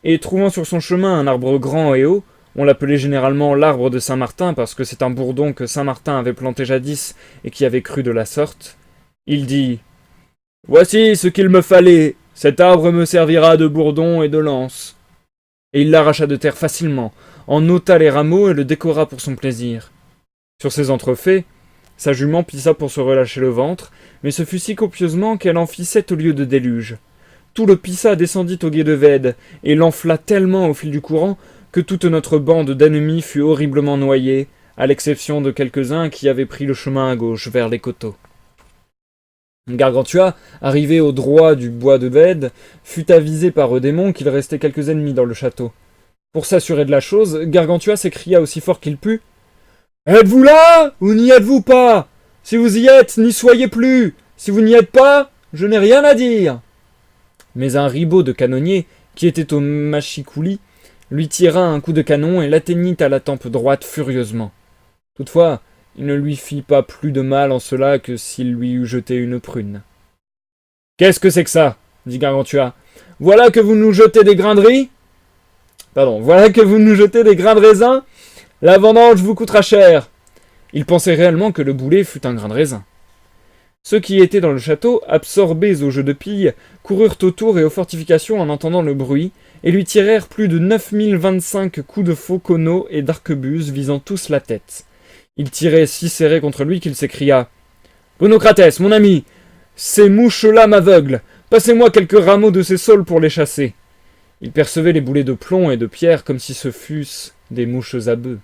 et trouvant sur son chemin un arbre grand et haut, on l'appelait généralement l'arbre de Saint-Martin parce que c'est un bourdon que Saint-Martin avait planté jadis et qui avait cru de la sorte, il dit « Voici ce qu'il me fallait, cet arbre me servira de bourdon et de lance. » Et il l'arracha de terre facilement, en ôta les rameaux et le décora pour son plaisir. Sur ces entrefaits, sa jument pissa pour se relâcher le ventre, mais ce fut si copieusement qu'elle en fit 7 lieues de déluge. Tout le pissa descendit au Gué de Vède, et l'enfla tellement au fil du courant que toute notre bande d'ennemis fut horriblement noyée, à l'exception de quelques-uns qui avaient pris le chemin à gauche vers les coteaux. Gargantua, arrivé au droit du bois de Vède, fut avisé par Eudémon qu'il restait quelques ennemis dans le château. Pour s'assurer de la chose, Gargantua s'écria aussi fort qu'il put « Êtes-vous là, ou n'y êtes-vous pas? Si vous y êtes, n'y soyez plus. Si vous n'y êtes pas, je n'ai rien à dire. » Mais un ribaud de canonnier, qui était au machicoulis, lui tira un coup de canon et l'atteignit à la tempe droite furieusement. Toutefois, il ne lui fit pas plus de mal en cela que s'il lui eût jeté une prune. « Qu'est-ce que c'est que ça ?» dit Gargantua. « Voilà que vous nous jetez des grains de riz ? Voilà que vous nous jetez des grains de raisin ? La vendange vous coûtera cher. » Il pensait réellement que le boulet fût un grain de raisin. Ceux qui étaient dans le château, absorbés au jeu de pilles, coururent autour et aux fortifications en entendant le bruit, et lui tirèrent plus de 9025 coups de fauconneaux et d'arquebuses visant tous la tête. Il tirait si serré contre lui qu'il s'écria « Ponocrates, mon ami, ces mouches-là m'aveuglent. Passez-moi quelques rameaux de ces saules pour les chasser. » Il percevait les boulets de plomb et de pierre comme si ce fussent des mouches à bœufs.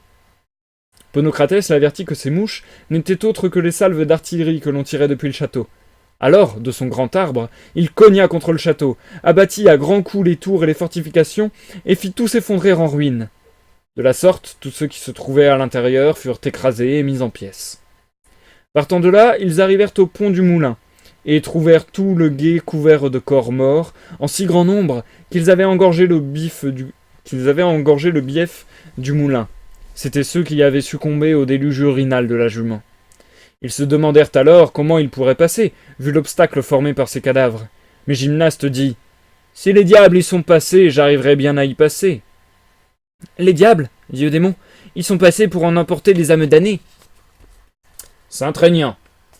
Ponocrates l'avertit que ces mouches n'étaient autres que les salves d'artillerie que l'on tirait depuis le château. Alors, de son grand arbre, il cogna contre le château, abattit à grands coups les tours et les fortifications, et fit tout s'effondrer en ruines. De la sorte, tous ceux qui se trouvaient à l'intérieur furent écrasés et mis en pièces. Partant de là, ils arrivèrent au pont du moulin, et trouvèrent tout le gué couvert de corps morts, en si grand nombre qu'ils avaient engorgé le bief du moulin. C'étaient ceux qui avaient succombé au déluge urinal de la jument. Ils se demandèrent alors comment ils pourraient passer, vu l'obstacle formé par ces cadavres. Mais Gymnaste dit « Si les diables y sont passés, j'arriverai bien à y passer. » « Les diables, dit le démon, ils sont passés pour en emporter les âmes damnées. »« Saint-Trénian,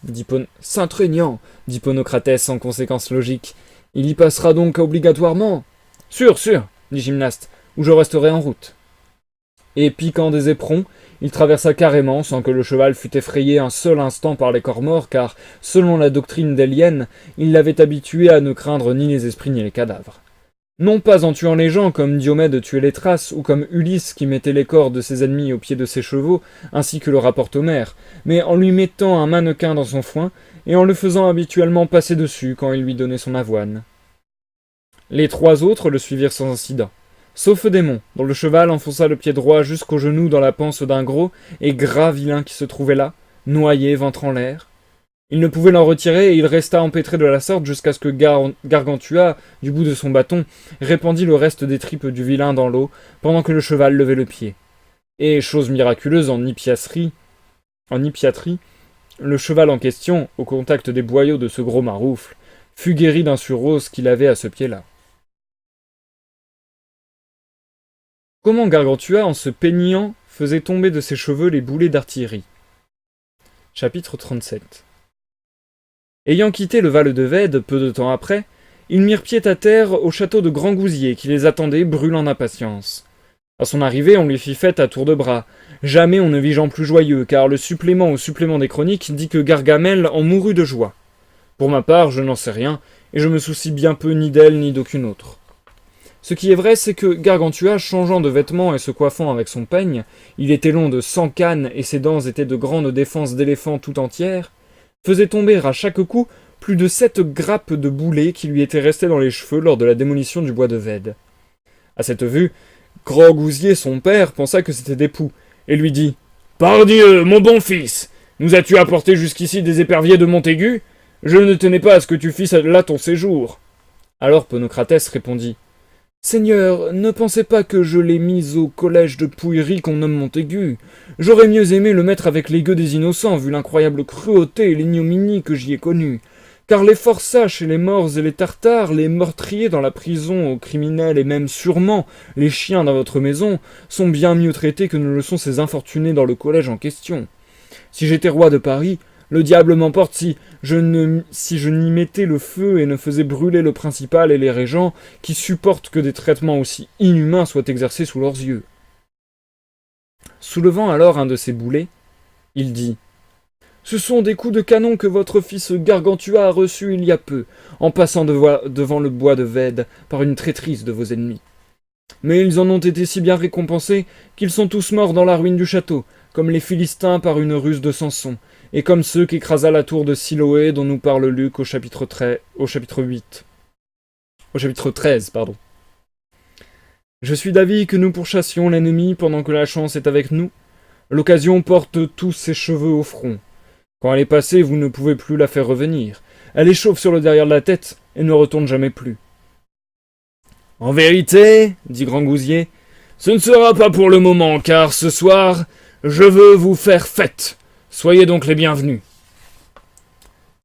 dit Ponocratès en conséquence logique. Il y passera donc obligatoirement. Sûr, dit Gymnaste, ou je resterai en route. Et piquant des éperons, il traversa carrément sans que le cheval fût effrayé un seul instant par les corps morts, car, selon la doctrine d'Elienne, il l'avait habitué à ne craindre ni les esprits ni les cadavres. Non pas en tuant les gens comme Diomède tuait les Thraces, ou comme Ulysse qui mettait les corps de ses ennemis au pied de ses chevaux, ainsi que le rapporte Homère, mais en lui mettant un mannequin dans son foin, et en le faisant habituellement passer dessus quand il lui donnait son avoine. Les 3 autres le suivirent sans incident, sauf Démon, dont le cheval enfonça le pied droit jusqu'au genou dans la panse d'un gros et gras vilain qui se trouvait là, noyé, ventre en l'air. Il ne pouvait l'en retirer et il resta empêtré de la sorte jusqu'à ce que Gargantua, du bout de son bâton, répandit le reste des tripes du vilain dans l'eau, pendant que le cheval levait le pied. Et, chose miraculeuse en hippiatrie, le cheval en question, au contact des boyaux de ce gros maroufle, fut guéri d'un surrose qu'il avait à ce pied-là. Comment Gargantua, en se peignant, faisait tomber de ses cheveux les boulets d'artillerie. Chapitre 37. Ayant quitté le Val de Vède peu de temps après, ils mirent pied à terre au château de Grand Gousier qui les attendait brûlant d'impatience. À son arrivée, on lui fit fête à tour de bras. Jamais on ne vit gens plus joyeux, car le supplément au supplément des chroniques dit que Gargamel en mourut de joie. Pour ma part, je n'en sais rien, et je me soucie bien peu ni d'elle ni d'aucune autre. Ce qui est vrai, c'est que Gargantua, changeant de vêtements et se coiffant avec son peigne, il était long de 100 cannes et ses dents étaient de grandes défenses d'éléphant tout entières, faisait tomber à chaque coup plus de 7 grappes de boulets qui lui étaient restées dans les cheveux lors de la démolition du bois de Vède. À cette vue, Grand Gousier, son père, pensa que c'était des poux, et lui dit « Pardieu, mon bon fils, nous as-tu apporté jusqu'ici des éperviers de Montaigu? Je ne tenais pas à ce que tu fisses là ton séjour. » Alors Ponocratès répondit « Seigneur, ne pensez pas que je l'ai mis au collège de Pouillerie qu'on nomme Montaigu. J'aurais mieux aimé le mettre avec les gueux des innocents, vu l'incroyable cruauté et l'ignominie que j'y ai connue. Car les forçats chez les morts et les tartares, les meurtriers dans la prison aux criminels et même sûrement les chiens dans votre maison, sont bien mieux traités que ne le sont ces infortunés dans le collège en question. Si j'étais roi de Paris, le diable m'emporte si je n'y mettais le feu et ne faisais brûler le principal et les régents, qui supportent que des traitements aussi inhumains soient exercés sous leurs yeux. » Soulevant alors un de ses boulets, il dit « Ce sont des coups de canon que votre fils Gargantua a reçus il y a peu, en passant devant le bois de Vède par une traîtrise de vos ennemis. Mais ils en ont été si bien récompensés qu'ils sont tous morts dans la ruine du château, comme les Philistins par une ruse de Samson, et comme ceux qu'écrasa la tour de Siloé dont nous parle Luc au chapitre 13. Je suis d'avis que nous pourchassions l'ennemi pendant que la chance est avec nous. L'occasion porte tous ses cheveux au front. Quand elle est passée, vous ne pouvez plus la faire revenir. Elle échauffe sur le derrière de la tête et ne retourne jamais plus. » « En vérité, dit Grand Gousier, ce ne sera pas pour le moment, car ce soir, je veux vous faire fête. Soyez donc les bienvenus. »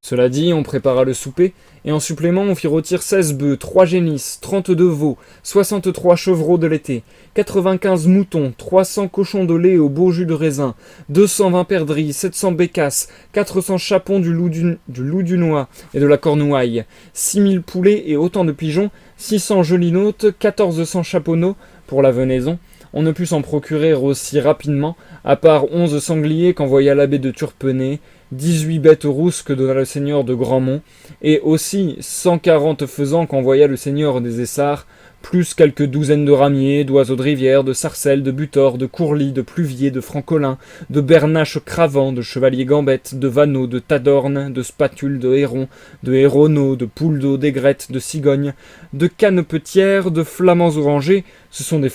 Cela dit, on prépara le souper, et en supplément on fit rôtir 16 bœufs, 3 génisses, 32 veaux, 63 chevreaux de l'été, 95 moutons, 300 cochons de lait au beau jus de raisin, 220 perdrix, 700 bécasses, 400 chapons du loup du noix et de la cornouaille, 6000 poulets et autant de pigeons, 600 gelinotes, 1400 chaponneaux pour la venaison. On ne put s'en procurer aussi rapidement, à part 11 sangliers qu'envoya l'abbé de Turpenay, 18 bêtes rousses que donna le seigneur de Grandmont, et aussi 140 faisans qu'envoya le seigneur des Essarts, plus quelques douzaines de ramiers, d'oiseaux de rivière, de sarcelles, de butors, de courlis, de pluviers, de francolins, de bernaches cravants, de chevaliers gambettes, de vanneaux, de tadornes, de spatules, de hérons, de héronneaux, de poules d'eau, d'aigrettes, de cigognes, de canepetières, de flamands orangers, ce sont des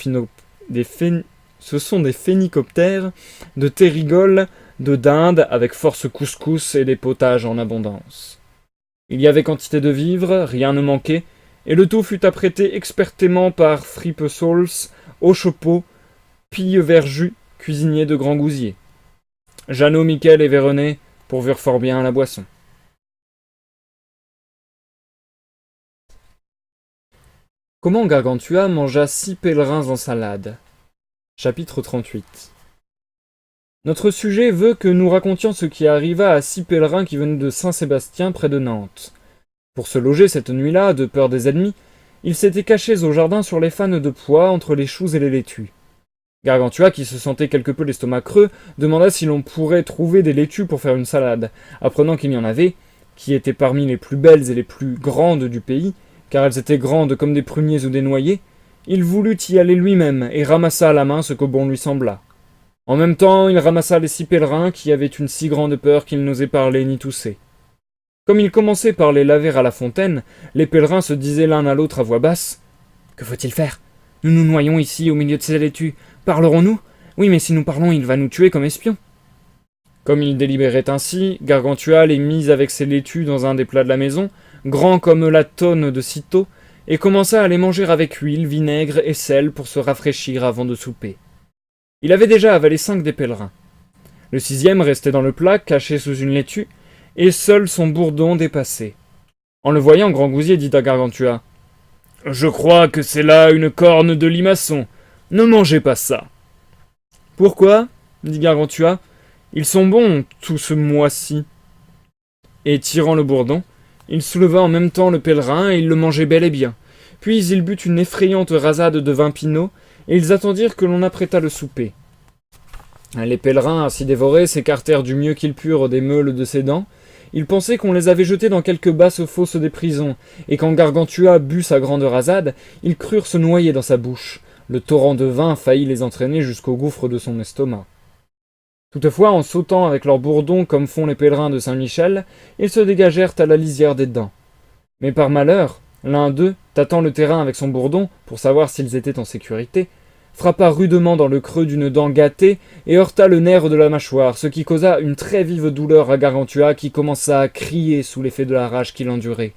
phénicoptères, de terrigoles, de dindes avec force couscous et des potages en abondance. Il y avait quantité de vivres, rien ne manquait, et le tout fut apprêté expertement par Fripesauls, Auchepeau, Pilleverjus, cuisinier de Grand Gousier. Jeannot, Miquel et Véronée pourvurent fort bien à la boisson. Comment Gargantua mangea 6 pèlerins en salade. Chapitre 38. Notre sujet veut que nous racontions ce qui arriva à 6 pèlerins qui venaient de Saint-Sébastien près de Nantes. Pour se loger cette nuit-là, de peur des ennemis, ils s'étaient cachés au jardin sur les fanes de pois entre les choux et les laitues. Gargantua, qui se sentait quelque peu l'estomac creux, demanda si l'on pourrait trouver des laitues pour faire une salade, apprenant qu'il y en avait, qui étaient parmi les plus belles et les plus grandes du pays, car elles étaient grandes comme des pruniers ou des noyers. Il voulut y aller lui-même et ramassa à la main ce que bon lui sembla. En même temps, il ramassa les 6 pèlerins qui avaient une si grande peur qu'ils n'osaient parler ni tousser. Comme il commençait par les laver à la fontaine, les pèlerins se disaient l'un à l'autre à voix basse. « Que faut-il faire? Nous nous noyons ici au milieu de ces laitues. Parlerons-nous? Oui, mais si nous parlons, il va nous tuer comme espions. » Comme ils délibéraient ainsi, Gargantua les mit avec ses laitues dans un des plats de la maison, grand comme la tonne de Cîteaux, et commença à les manger avec huile, vinaigre et sel pour se rafraîchir avant de souper. Il avait déjà avalé 5 des pèlerins. Le 6e restait dans le plat, caché sous une laitue, et seul son bourdon dépassait. En le voyant, Grand Gousier dit à Gargantua. « Je crois que c'est là une corne de limaçon. Ne mangez pas ça. »« Pourquoi ?» dit Gargantua. « Ils sont bons, tout ce mois-ci. » Et tirant le bourdon, il souleva en même temps le pèlerin et il le mangeait bel et bien. Puis il but une effrayante rasade de vin pinot, et ils attendirent que l'on apprêtât le souper. Les pèlerins, ainsi dévorés, s'écartèrent du mieux qu'ils purent des meules de ses dents. Ils pensaient qu'on les avait jetés dans quelque basse fosse des prisons, et quand Gargantua but sa grande rasade, ils crurent se noyer dans sa bouche. Le torrent de vin faillit les entraîner jusqu'au gouffre de son estomac. Toutefois, en sautant avec leurs bourdons comme font les pèlerins de Saint-Michel, ils se dégagèrent à la lisière des dents. Mais par malheur, l'un d'eux, tâtant le terrain avec son bourdon, pour savoir s'ils étaient en sécurité, frappa rudement dans le creux d'une dent gâtée et heurta le nerf de la mâchoire, ce qui causa une très vive douleur à Gargantua qui commença à crier sous l'effet de la rage qu'il endurait.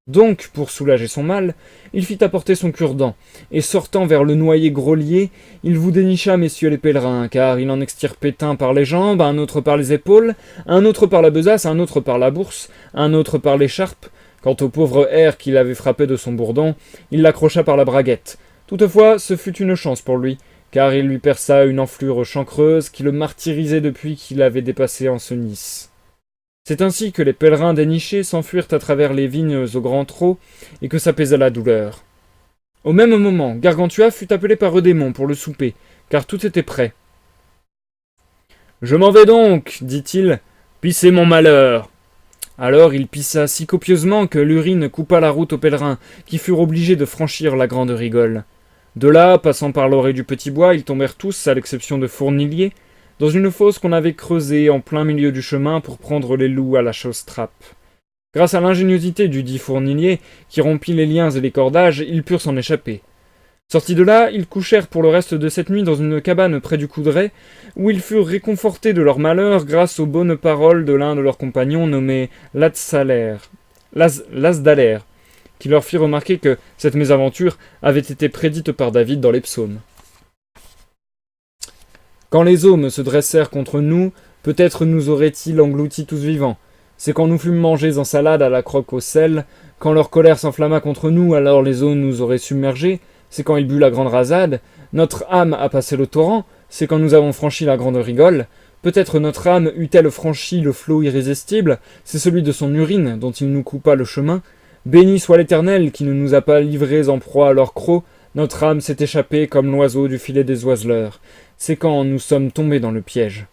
Donc, pour soulager son mal, il fit apporter son cure-dent, et sortant vers le noyer grelier, il vous dénicha, messieurs les pèlerins, car il en extirpait un par les jambes, un autre par les épaules, un autre par la besace, un autre par la bourse, un autre par l'écharpe. Quant au pauvre air qu'il avait frappé de son bourdon, il l'accrocha par la braguette. Toutefois, ce fut une chance pour lui, car il lui perça une enflure chancreuse qui le martyrisait depuis qu'il avait dépassé Ancenis. C'est ainsi que les pèlerins dénichés s'enfuirent à travers les vignes au grand trot, et que s'apaisa la douleur. Au même moment, Gargantua fut appelé par Eudémon pour le souper, car tout était prêt. « Je m'en vais donc, dit-il, pisser mon malheur. » Alors il pissa si copieusement que l'urine coupa la route aux pèlerins, qui furent obligés de franchir la grande rigole. De là, passant par l'orée du petit bois, ils tombèrent tous, à l'exception de Fournilier, dans une fosse qu'on avait creusée en plein milieu du chemin pour prendre les loups à la chausse-trappe. Grâce à l'ingéniosité du dit Fournilier, qui rompit les liens et les cordages, ils purent s'en échapper. Sortis de là, ils couchèrent pour le reste de cette nuit dans une cabane près du coudray, où ils furent réconfortés de leur malheur grâce aux bonnes paroles de l'un de leurs compagnons nommé Lasdaler, qui leur fit remarquer que cette mésaventure avait été prédite par David dans les psaumes. Quand les hommes se dressèrent contre nous, peut-être nous auraient-ils engloutis tous vivants. C'est quand nous fûmes mangés en salade à la croque au sel, quand leur colère s'enflamma contre nous, alors les eaux nous auraient submergés, c'est quand ils but la grande rasade, notre âme a passé le torrent, c'est quand nous avons franchi la grande rigole, peut-être notre âme eût-elle franchi le flot irrésistible, c'est celui de son urine dont il nous coupa le chemin. Béni soit l'Éternel qui ne nous a pas livrés en proie à leur croc, notre âme s'est échappée comme l'oiseau du filet des oiseleurs. C'est quand nous sommes tombés dans le piège.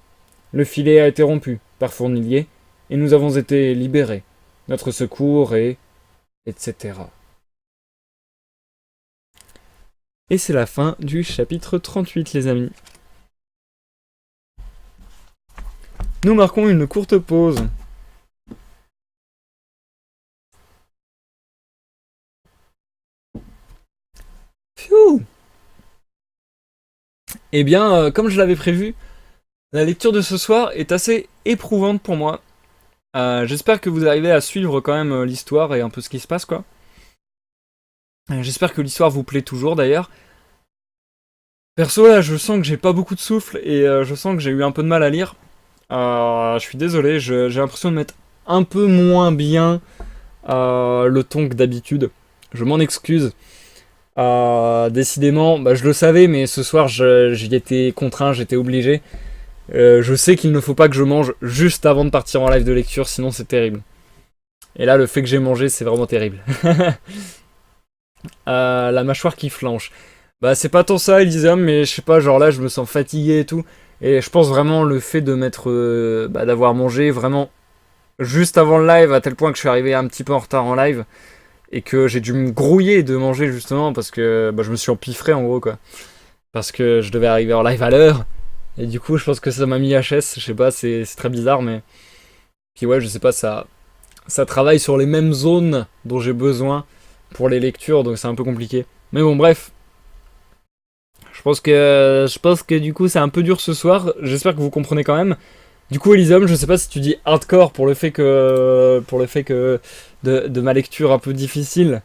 Le filet a été rompu par Fournilier, et nous avons été libérés. Notre secours est... etc. Et c'est la fin du chapitre 38, les amis. Nous marquons une courte pause. Pfiou! Eh bien, comme je l'avais prévu, la lecture de ce soir est assez éprouvante pour moi. J'espère que vous arrivez à suivre quand même l'histoire et un peu ce qui se passe, quoi. J'espère que l'histoire vous plaît toujours, d'ailleurs. Perso, là, je sens que j'ai pas beaucoup de souffle et je sens que j'ai eu un peu de mal à lire. Je suis désolé, j'ai l'impression de mettre un peu moins bien le ton que d'habitude. Je m'en excuse. Décidément, bah, je le savais, mais ce soir j'y étais contraint, j'étais obligé. Je sais qu'il ne faut pas que je mange juste avant de partir en live de lecture, sinon c'est terrible. Et là, le fait que j'ai mangé, c'est vraiment terrible. La mâchoire qui flanche. Bah, c'est pas tant ça, Elysium, mais je sais pas, genre là, je me sens fatigué et tout. Et je pense vraiment le fait de m'être. Bah, d'avoir mangé vraiment juste avant le live, à tel point que je suis arrivé un petit peu en retard en live. Et que j'ai dû me grouiller de manger justement parce que bah, je me suis empiffré en gros quoi. Parce que je devais arriver en live à l'heure. Et du coup, je pense que ça m'a mis HS. Je sais pas, c'est très bizarre, mais. Puis ouais, je sais pas, ça travaille sur les mêmes zones dont j'ai besoin pour les lectures, donc c'est un peu compliqué. Mais bon, bref. Je pense que du coup, c'est un peu dur ce soir. J'espère que vous comprenez quand même. Du coup, Elysium, je sais pas si tu dis hardcore pour le fait que de ma lecture un peu difficile,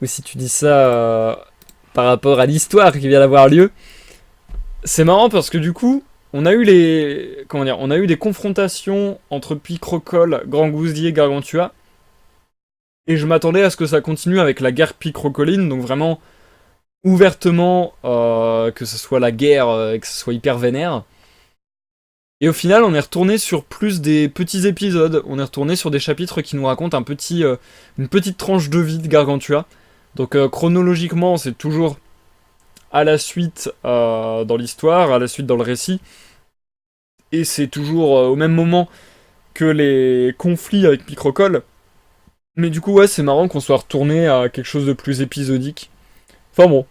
ou si tu dis ça par rapport à l'histoire qui vient d'avoir lieu. C'est marrant parce que du coup, on a eu on a eu des confrontations entre Picrocole, Grand Gousier, Gargantua, et je m'attendais à ce que ça continue avec la guerre Picrocoline, donc vraiment ouvertement que ce soit la guerre et que ce soit hyper vénère. Et au final, on est retourné sur plus des petits épisodes. On est retourné sur des chapitres qui nous racontent une petite tranche de vie de Gargantua. Donc chronologiquement, c'est toujours à la suite dans l'histoire, à la suite dans le récit. Et c'est toujours au même moment que les conflits avec Picrocole. Mais du coup, ouais, c'est marrant qu'on soit retourné à quelque chose de plus épisodique. Enfin bon,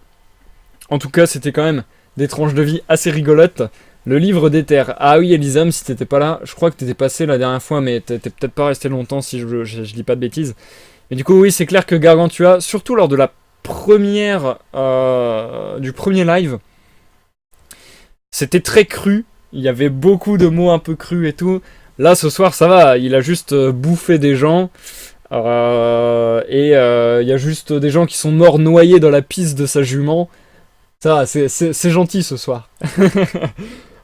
en tout cas, c'était quand même des tranches de vie assez rigolotes. Le livre des terres. Ah oui, Elisam, si t'étais pas là, je crois que t'étais passé la dernière fois, mais t'étais peut-être pas resté longtemps si je dis pas de bêtises. Mais du coup, oui, c'est clair que Gargantua, surtout lors de la première, du premier live, c'était très cru. Il y avait beaucoup de mots un peu crus et tout. Là, ce soir, ça va. Il a juste bouffé des gens. Il y a juste des gens qui sont morts noyés dans la pisse de sa jument. Ça va, c'est gentil ce soir.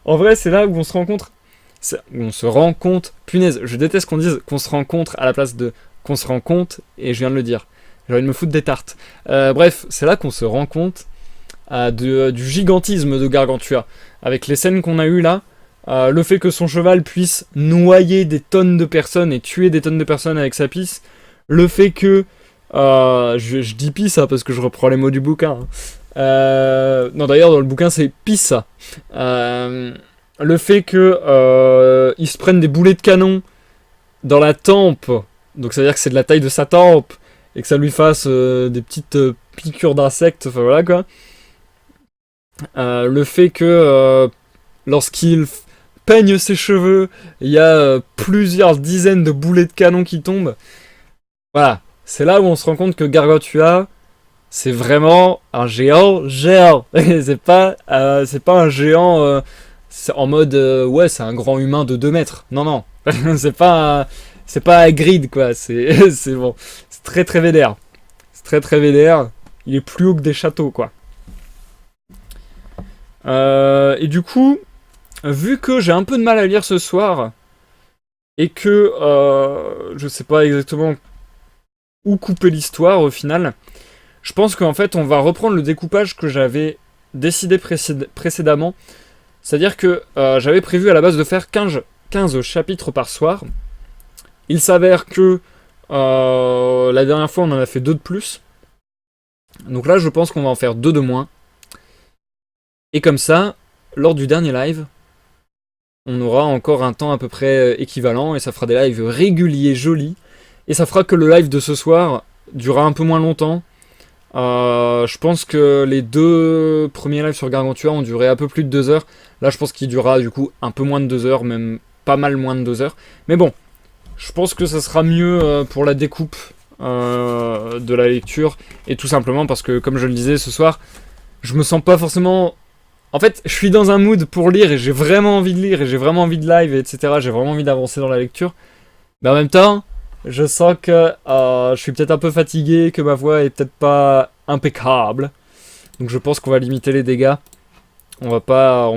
En vrai, c'est là où on se rencontre. Où on se rend compte. Punaise, je déteste qu'on dise qu'on se rencontre à la place de qu'on se rend compte, et je viens de le dire. J'ai envie de me foutre des tartes. Bref, c'est là qu'on se rend compte du gigantisme de Gargantua. Avec les scènes qu'on a eues là, le fait que son cheval puisse noyer des tonnes de personnes et tuer des tonnes de personnes avec sa pisse, le fait que. Je dis pisse parce que je reprends les mots du bouquin. Non, d'ailleurs, dans le bouquin, c'est pissa. Le fait que ils se prennent des boulets de canon dans la tempe, donc ça veut dire que c'est de la taille de sa tempe, et que ça lui fasse des petites piqûres d'insectes, enfin voilà quoi. Le fait que lorsqu'il peigne ses cheveux, il y a plusieurs dizaines de boulets de canon qui tombent. Voilà, c'est là où on se rend compte que Gargantua, c'est vraiment un géant géant. C'est pas un géant c'est en mode ouais, c'est un grand humain de 2 mètres. Non, non. C'est pas Hagrid quoi. C'est bon. C'est très très vénère. C'est très très vénère. Il est plus haut que des châteaux quoi. Et du coup, vu que j'ai un peu de mal à lire ce soir, et que je sais pas exactement où couper l'histoire au final, je pense qu'en fait on va reprendre le découpage que j'avais décidé précédemment. C'est-à-dire que j'avais prévu à la base de faire 15 chapitres par soir. Il s'avère que la dernière fois on en a fait 2 de plus. Donc là je pense qu'on va en faire 2 de moins. Et comme ça, lors du dernier live, on aura encore un temps à peu près équivalent et ça fera des lives réguliers, jolis. Et ça fera que le live de ce soir durera un peu moins longtemps. Je pense que les 2 premiers lives sur Gargantua ont duré un peu plus de 2 heures. Là, je pense qu'il durera du coup un peu moins de 2 heures, même pas mal moins de 2 heures. Mais bon, je pense que ça sera mieux pour la découpe de la lecture. Et tout simplement parce que, comme je le disais ce soir, je me sens pas forcément... En fait, je suis dans un mood pour lire et j'ai vraiment envie de lire et j'ai vraiment envie de live, etc. J'ai vraiment envie d'avancer dans la lecture. Mais en même temps, je sens que je suis peut-être un peu fatigué, que ma voix est peut-être pas impeccable. Donc je pense qu'on va limiter les dégâts. On va pas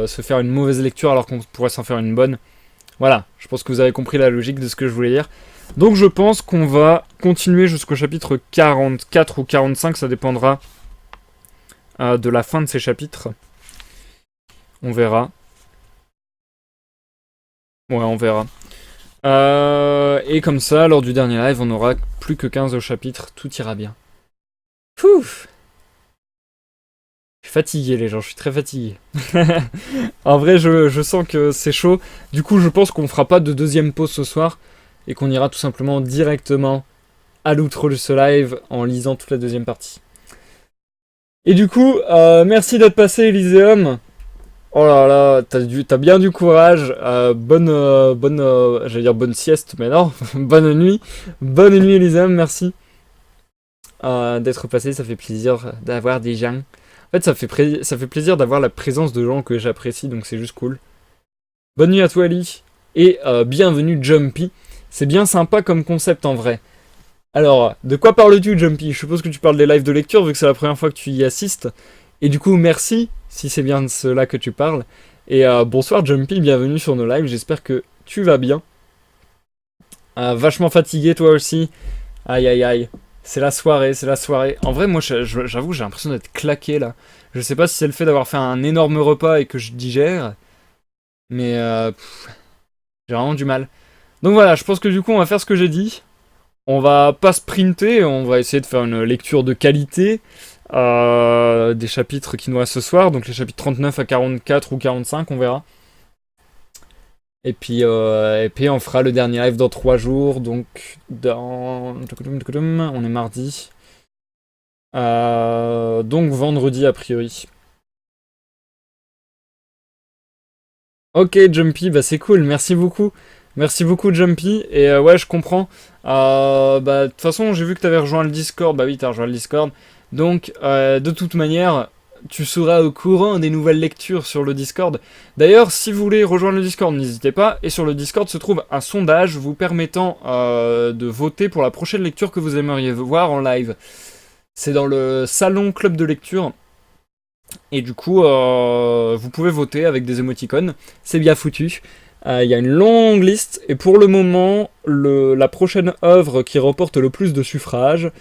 se faire une mauvaise lecture alors qu'on pourrait s'en faire une bonne. Voilà, je pense que vous avez compris la logique de ce que je voulais dire. Donc je pense qu'on va continuer jusqu'au chapitre 44 ou 45, ça dépendra de la fin de ces chapitres. On verra. Ouais, on verra. Et comme ça, lors du dernier live, on aura plus que 15 chapitres, tout ira bien. Pouf. Je suis fatigué les gens, je suis très fatigué. En vrai, je sens que c'est chaud. Du coup, je pense qu'on fera pas de deuxième pause ce soir et qu'on ira tout simplement directement à l'outro de ce live en lisant toute la deuxième partie. Et du coup, merci d'être passé Elysium. Oh là là, t'as bien du courage. J'allais dire bonne sieste, mais non, bonne nuit. Bonne nuit Elysium, merci d'être passé, ça fait plaisir d'avoir des gens. En fait, ça fait plaisir d'avoir la présence de gens que j'apprécie, donc c'est juste cool. Bonne nuit à toi, Ali. Et bienvenue, Jumpy. C'est bien sympa comme concept en vrai. Alors, de quoi parles-tu, Jumpy? Je suppose que tu parles des lives de lecture, vu que c'est la première fois que tu y assistes. Et du coup, merci, si c'est bien de cela que tu parles. Et bonsoir, Jumpy, bienvenue sur nos lives. J'espère que tu vas bien. Vachement fatigué, toi aussi. Aïe, aïe, aïe. C'est la soirée, c'est la soirée. En vrai, moi, j'avoue, j'ai l'impression d'être claqué là. Je sais pas si c'est le fait d'avoir fait un énorme repas et que je digère, mais j'ai vraiment du mal. Donc voilà, je pense que du coup, on va faire ce que j'ai dit. On va pas sprinter, on va essayer de faire une lecture de qualité des chapitres qui nous restent ce soir. Donc les chapitres 39 à 44 ou 45, on verra. Et puis on fera le dernier live dans 3 jours, donc on est mardi. Donc vendredi a priori. Ok Jumpy, bah c'est cool, merci beaucoup. Merci beaucoup Jumpy, et ouais je comprends. Bah de toute façon j'ai vu que t'avais rejoint le Discord, bah oui t'as rejoint le Discord. Donc de toute manière, tu seras au courant des nouvelles lectures sur le Discord. D'ailleurs, si vous voulez rejoindre le Discord, n'hésitez pas. Et sur le Discord se trouve un sondage vous permettant de voter pour la prochaine lecture que vous aimeriez voir en live. C'est dans le salon club de lecture. Et du coup, vous pouvez voter avec des émoticônes. C'est bien foutu. Il y a une longue liste. Et pour le moment, la prochaine œuvre qui remporte le plus de suffrages,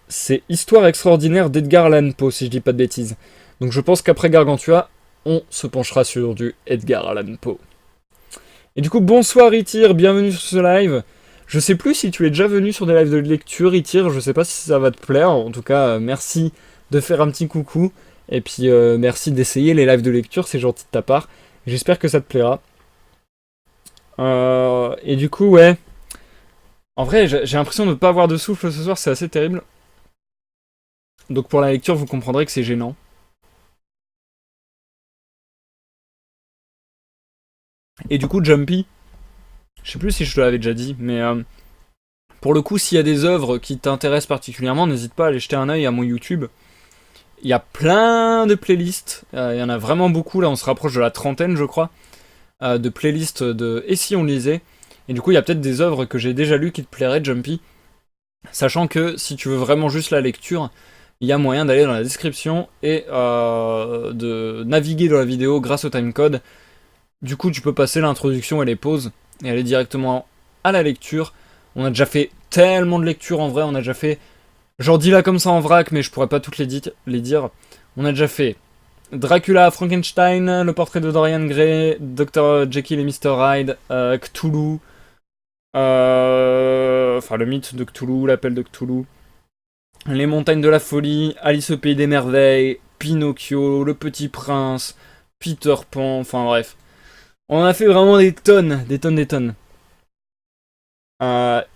c'est Histoire extraordinaire d'Edgar Allan Poe, si je dis pas de bêtises. Donc je pense qu'après Gargantua, on se penchera sur du Edgar Allan Poe. Et du coup, bonsoir Itir, bienvenue sur ce live. Je sais plus si tu es déjà venu sur des lives de lecture, Itir, je sais pas si ça va te plaire. En tout cas, merci de faire un petit coucou. Et puis merci d'essayer les lives de lecture, c'est gentil de ta part. J'espère que ça te plaira. Et du coup, ouais. En vrai, j'ai l'impression de ne pas avoir de souffle ce soir, c'est assez terrible. Donc pour la lecture, vous comprendrez que c'est gênant. Et du coup, Jumpy, je sais plus si je te l'avais déjà dit, mais pour le coup, s'il y a des œuvres qui t'intéressent particulièrement, n'hésite pas à aller jeter un œil à mon YouTube. Il y a plein de playlists, il y en a vraiment beaucoup, là on se rapproche de la trentaine je crois, de playlists de Et si on lisait. Et du coup il y a peut-être des œuvres que j'ai déjà lues qui te plairaient Jumpy. Sachant que si tu veux vraiment juste la lecture, il y a moyen d'aller dans la description et de naviguer dans la vidéo grâce au timecode. Du coup tu peux passer l'introduction et les pauses et aller directement à la lecture. On a déjà fait tellement de lectures en vrai, on a déjà fait... J'en dis là comme ça en vrac, mais je pourrais pas toutes les dire. On a déjà fait Dracula, Frankenstein, Le portrait de Dorian Gray, Dr. Jekyll et Mr. Hyde, Cthulhu, enfin le mythe de Cthulhu, l'appel de Cthulhu, Les montagnes de la folie, Alice au pays des merveilles, Pinocchio, Le Petit Prince, Peter Pan, enfin bref. On a fait vraiment des tonnes, des tonnes, des tonnes.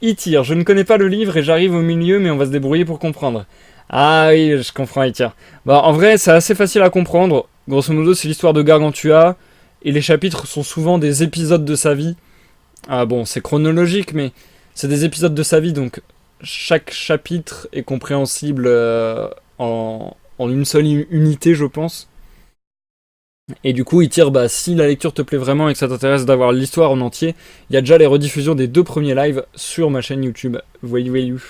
Itir, je ne connais pas le livre et j'arrive au milieu, mais on va se débrouiller pour comprendre. Ah oui, je comprends Itir. Bah, en vrai, c'est assez facile à comprendre. Grosso modo, c'est l'histoire de Gargantua, et les chapitres sont souvent des épisodes de sa vie. Ah bon, c'est chronologique, mais c'est des épisodes de sa vie, donc chaque chapitre est compréhensible en une seule unité, je pense. Et du coup, il tire, bah, si la lecture te plaît vraiment et que ça t'intéresse d'avoir l'histoire en entier, il y a déjà les rediffusions des 2 premiers lives sur ma chaîne YouTube. Voyou.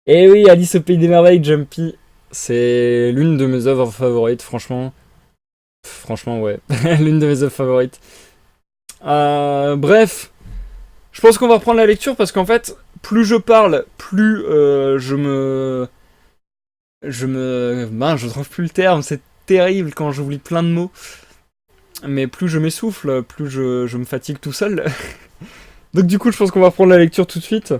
Et oui, Alice au pays des merveilles, Jumpy, c'est l'une de mes œuvres favorites, franchement. Franchement, ouais. L'une de mes œuvres favorites. Bref. Je pense qu'on va reprendre la lecture parce qu'en fait, plus je parle, plus je trouve plus le terme, c'est terrible quand j'oublie plein de mots. Mais plus je m'essouffle, plus je me fatigue tout seul. Donc du coup, je pense qu'on va reprendre la lecture tout de suite.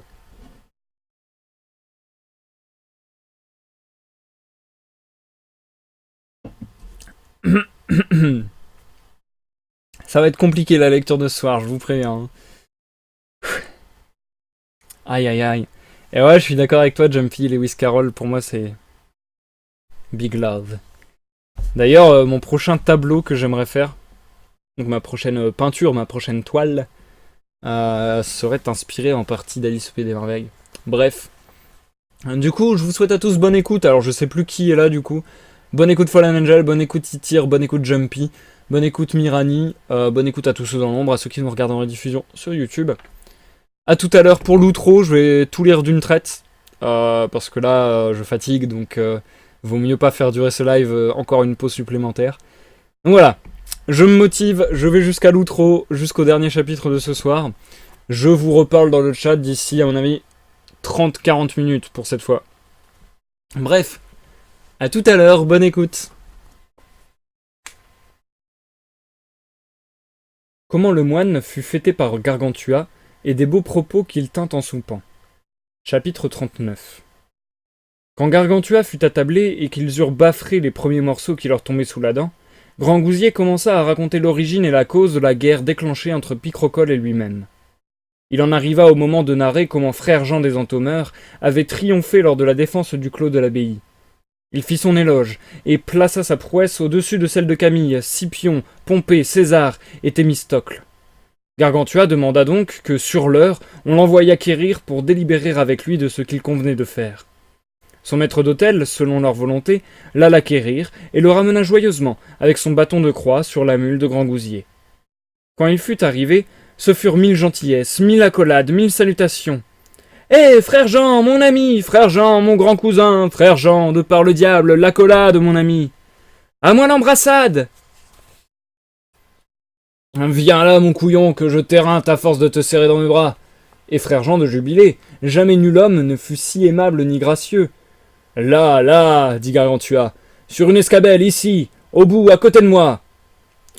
Ça va être compliqué la lecture de ce soir, je vous préviens. Aïe aïe aïe. Et ouais, je suis d'accord avec toi, Jumpy, Lewis Carroll, pour moi c'est Big Love. D'ailleurs, mon prochain tableau que j'aimerais faire, donc ma prochaine peinture, ma prochaine toile, serait inspirée en partie d'Alice au Pays des Merveilles. Bref. Du coup, je vous souhaite à tous bonne écoute. Alors, je sais plus qui est là du coup. Bonne écoute Fallen Angel, bonne écoute Titir, bonne écoute Jumpy, bonne écoute Mirani, bonne écoute à tous ceux dans l'ombre, à ceux qui nous regardent en rediffusion sur YouTube. A tout à l'heure pour l'outro, je vais tout lire d'une traite, parce que là, je fatigue, donc vaut mieux pas faire durer ce live encore une pause supplémentaire. Donc voilà, je me motive, je vais jusqu'à l'outro, jusqu'au dernier chapitre de ce soir. Je vous reparle dans le chat d'ici, à mon avis, 30-40 minutes pour cette fois. Bref, à tout à l'heure, bonne écoute. Comment le moine fut fêté par Gargantua et des beaux propos qu'il tint en soupant. Chapitre 39. Quand Gargantua fut attablé et qu'ils eurent baffré les premiers morceaux qui leur tombaient sous la dent, Grand Gousier commença à raconter l'origine et la cause de la guerre déclenchée entre Picrocole et lui-même. Il en arriva au moment de narrer comment frère Jean des Entomeurs avait triomphé lors de la défense du clos de l'abbaye. Il fit son éloge, et plaça sa prouesse au-dessus de celle de Camille, Scipion, Pompée, César et Thémistocle. Gargantua demanda donc que, sur l'heure, on l'envoyât quérir pour délibérer avec lui de ce qu'il convenait de faire. Son maître d'hôtel, selon leur volonté, l'alla quérir et le ramena joyeusement, avec son bâton de croix, sur la mule de Grand Gousier. Quand il fut arrivé, ce furent 1000 gentillesses, 1000 accolades, 1000 salutations. « Hé, frère Jean, mon ami, frère Jean, mon grand cousin, frère Jean, de par le diable, l'accolade, mon ami. À moi l'embrassade !» « Viens là, mon couillon, que je t'éreinte à force de te serrer dans mes bras. » Et frère Jean de jubiler. Jamais nul homme ne fut si aimable ni gracieux. « Là, là, dit Gargantua, sur une escabelle, ici, au bout, à côté de moi. »«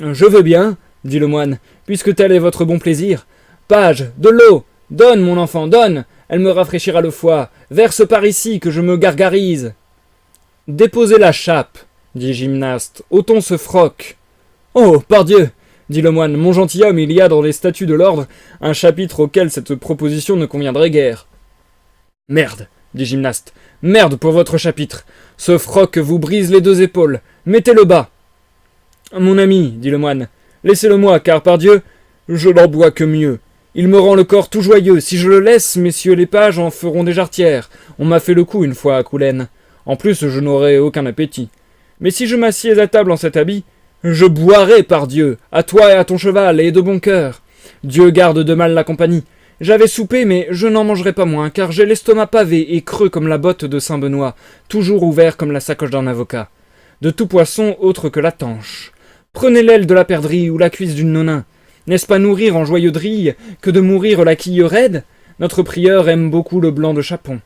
Je veux bien, dit le moine, puisque tel est votre bon plaisir. Page, de l'eau, donne, mon enfant, donne, elle me rafraîchira le foie. Verse par ici, que je me gargarise. »« Déposez la chape, dit Gymnaste, ôtons ce froc. »« Oh, pardieu, dit le moine, mon gentilhomme, il y a dans les statuts de l'ordre un chapitre auquel cette proposition ne conviendrait guère. »« Merde, dit Gymnaste, merde pour votre chapitre. Ce froc vous brise les 2 épaules. Mettez-le bas. »« Mon ami, dit le moine, laissez-le-moi, car pardieu, je n'en bois que mieux. Il me rend le corps tout joyeux. Si je le laisse, messieurs les pages en feront des jarretières. On m'a fait le coup une fois à Coulaine. En plus, je n'aurai aucun appétit. Mais si je m'assieds à table en cet habit, je boirai, pardieu, à toi et à ton cheval, et de bon cœur. Dieu garde de mal la compagnie. J'avais soupé, mais je n'en mangerai pas moins, car j'ai l'estomac pavé et creux comme la botte de Saint-Benoît, toujours ouvert comme la sacoche d'un avocat. De tout poisson autre que la tanche. Prenez l'aile de la perdrix ou la cuisse d'une nonin. N'est-ce pas nourrir en joyeux drille que de mourir la quille raide? Notre prieur aime beaucoup le blanc de chapon.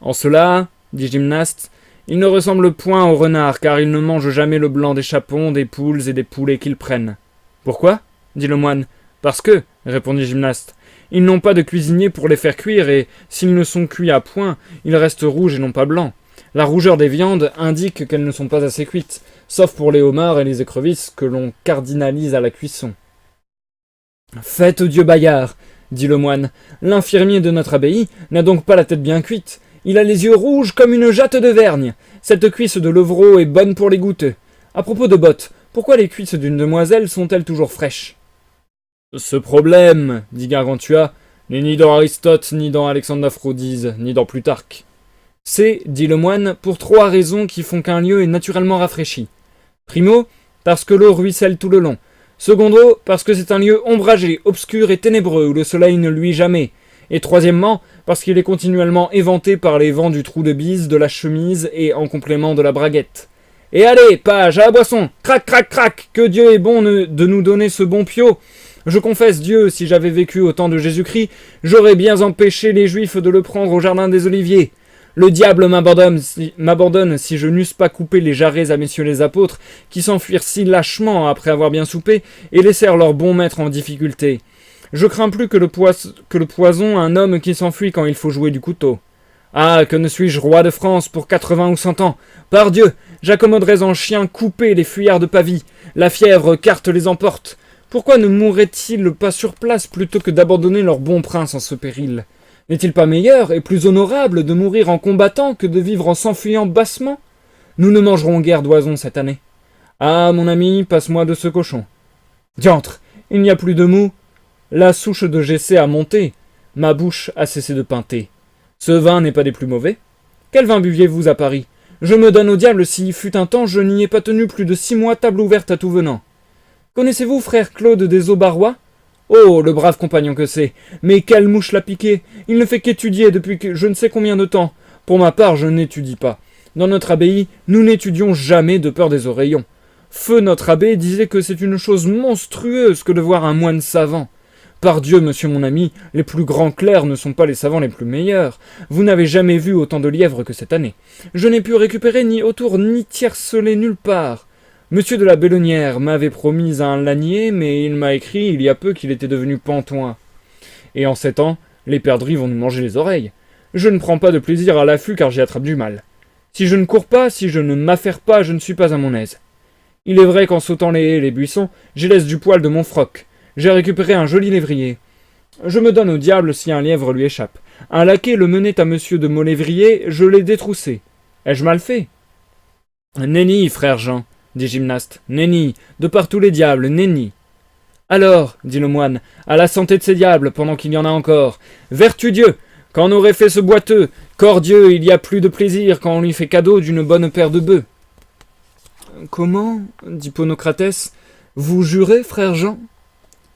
En cela, dit Gymnaste, il ne ressemble point au renard, car il ne mange jamais le blanc des chapons, des poules et des poulets qu'ils prennent. Pourquoi? Dit le moine. Parce que, répondit Gymnaste, ils n'ont pas de cuisinier pour les faire cuire, et s'ils ne sont cuits à point, ils restent rouges et non pas blancs. La rougeur des viandes indique qu'elles ne sont pas assez cuites, sauf pour les homards et les écrevisses que l'on cardinalise à la cuisson. Faites au Dieu Bayard, dit le moine. L'infirmier de notre abbaye n'a donc pas la tête bien cuite. Il a les yeux rouges comme une jatte de vergne. Cette cuisse de levreau est bonne pour les goutteux. À propos de bottes, pourquoi les cuisses d'une demoiselle sont-elles toujours fraîches? Ce problème, dit Gargantua, n'est ni dans Aristote, ni dans Alexandre d'Aphrodise, ni dans Plutarque. C'est, dit le moine, pour 3 raisons qui font qu'un lieu est naturellement rafraîchi. Primo, parce que l'eau ruisselle tout le long. Secondo, parce que c'est un lieu ombragé, obscur et ténébreux où le soleil ne luit jamais. Et troisièmement, parce qu'il est continuellement éventé par les vents du trou de bise, de la chemise et en complément de la braguette. Et allez, page, à la boisson! Crac, crac, crac! Que Dieu est bon de nous donner ce bon piot! Je confesse, Dieu, si j'avais vécu au temps de Jésus-Christ, j'aurais bien empêché les Juifs de le prendre au jardin des Oliviers. Le diable m'abandonne si je n'eusse pas coupé les jarrets à messieurs les apôtres, qui s'enfuirent si lâchement après avoir bien soupé, et laissèrent leur bon maître en difficulté. Je crains plus que le poison un homme qui s'enfuit quand il faut jouer du couteau. Ah, que ne suis-je roi de France pour 80 ou 100 ans? Par Dieu, j'accommoderais en chien coupé les fuyards de Pavie. La fièvre carte les emporte. Pourquoi ne mourraient-ils pas sur place plutôt que d'abandonner leur bon prince en ce péril? N'est-il pas meilleur et plus honorable de mourir en combattant que de vivre en s'enfuyant bassement? Nous ne mangerons guère d'oisons cette année. Ah, mon ami, passe-moi de ce cochon. Diantre, il n'y a plus de mou. La souche de Gessé a monté. Ma bouche a cessé de pinter. Ce vin n'est pas des plus mauvais. Quel vin buviez-vous à Paris? Je me donne au diable s'il fut un temps, je n'y ai pas tenu plus de 6 mois table ouverte à tout venant. Connaissez-vous frère Claude des Aubarois? Oh, le brave compagnon que c'est! Mais quelle mouche l'a piqué! Il ne fait qu'étudier depuis je ne sais combien de temps. Pour ma part, je n'étudie pas. Dans notre abbaye, nous n'étudions jamais de peur des oreillons. Feu notre abbé disait que c'est une chose monstrueuse que de voir un moine savant. Par Dieu, monsieur mon ami, les plus grands clercs ne sont pas les savants les plus meilleurs. Vous n'avez jamais vu autant de lièvres que cette année. Je n'ai pu récupérer ni autour ni tierceler nulle part. Monsieur de la Bellonnière m'avait promis un lanier, mais il m'a écrit il y a peu qu'il était devenu pantoin. Et en 7 ans, les perdrix vont nous manger les oreilles. Je ne prends pas de plaisir à l'affût car j'y attrape du mal. Si je ne cours pas, si je ne m'affaire pas, je ne suis pas à mon aise. Il est vrai qu'en sautant les haies et les buissons, j'y laisse du poil de mon froc. J'ai récupéré un joli lévrier. Je me donne au diable si un lièvre lui échappe. Un laquais le menait à monsieur de Molévrier, je l'ai détroussé. Ai-je mal fait? Nenni, frère Jean, dit Gymnaste. Nenni, de par tous les diables, nenni. Alors, dit le moine, à la santé de ces diables, pendant qu'il y en a encore. Vertu Dieu, qu'en aurait fait ce boiteux, corps Dieu, il y a plus de plaisir quand on lui fait cadeau d'une bonne paire de bœufs. Comment, dit Ponocrates, vous jurez, frère Jean?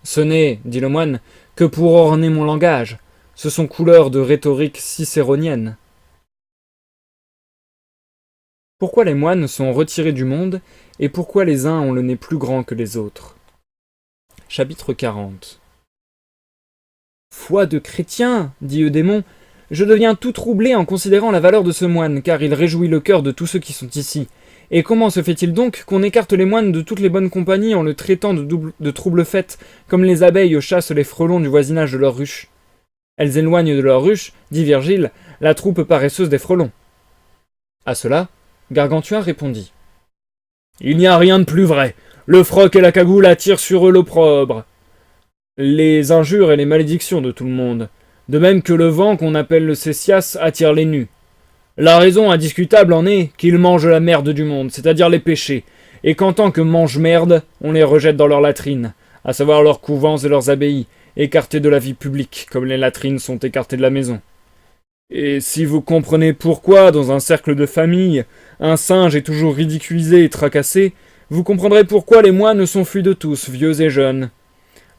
Ce n'est, dit le moine, que pour orner mon langage. Ce sont couleurs de rhétorique cicéronienne. Pourquoi les moines sont retirés du monde, et pourquoi les uns ont le nez plus grand que les autres? Chapitre 40. Foi de chrétien, dit Eudémon, je deviens tout troublé en considérant la valeur de ce moine, car il réjouit le cœur de tous ceux qui sont ici. Et comment se fait-il donc qu'on écarte les moines de toutes les bonnes compagnies en le traitant de trouble fête, comme les abeilles chassent les frelons du voisinage de leur ruche? Elles éloignent de leur ruche, dit Virgile, la troupe paresseuse des frelons. À cela, Gargantua répondit. Il n'y a rien de plus vrai. Le froc et la cagoule attirent sur eux l'opprobre, les injures et les malédictions de tout le monde, de même que le vent qu'on appelle le césias attire les nus. La raison indiscutable en est qu'ils mangent la merde du monde, c'est-à-dire les péchés, et qu'en tant que mange-merde, on les rejette dans leurs latrines, à savoir leurs couvents et leurs abbayes, écartés de la vie publique, comme les latrines sont écartées de la maison. Et si vous comprenez pourquoi, dans un cercle de famille, un singe est toujours ridiculisé et tracassé, vous comprendrez pourquoi les moines sont fuis de tous, vieux et jeunes.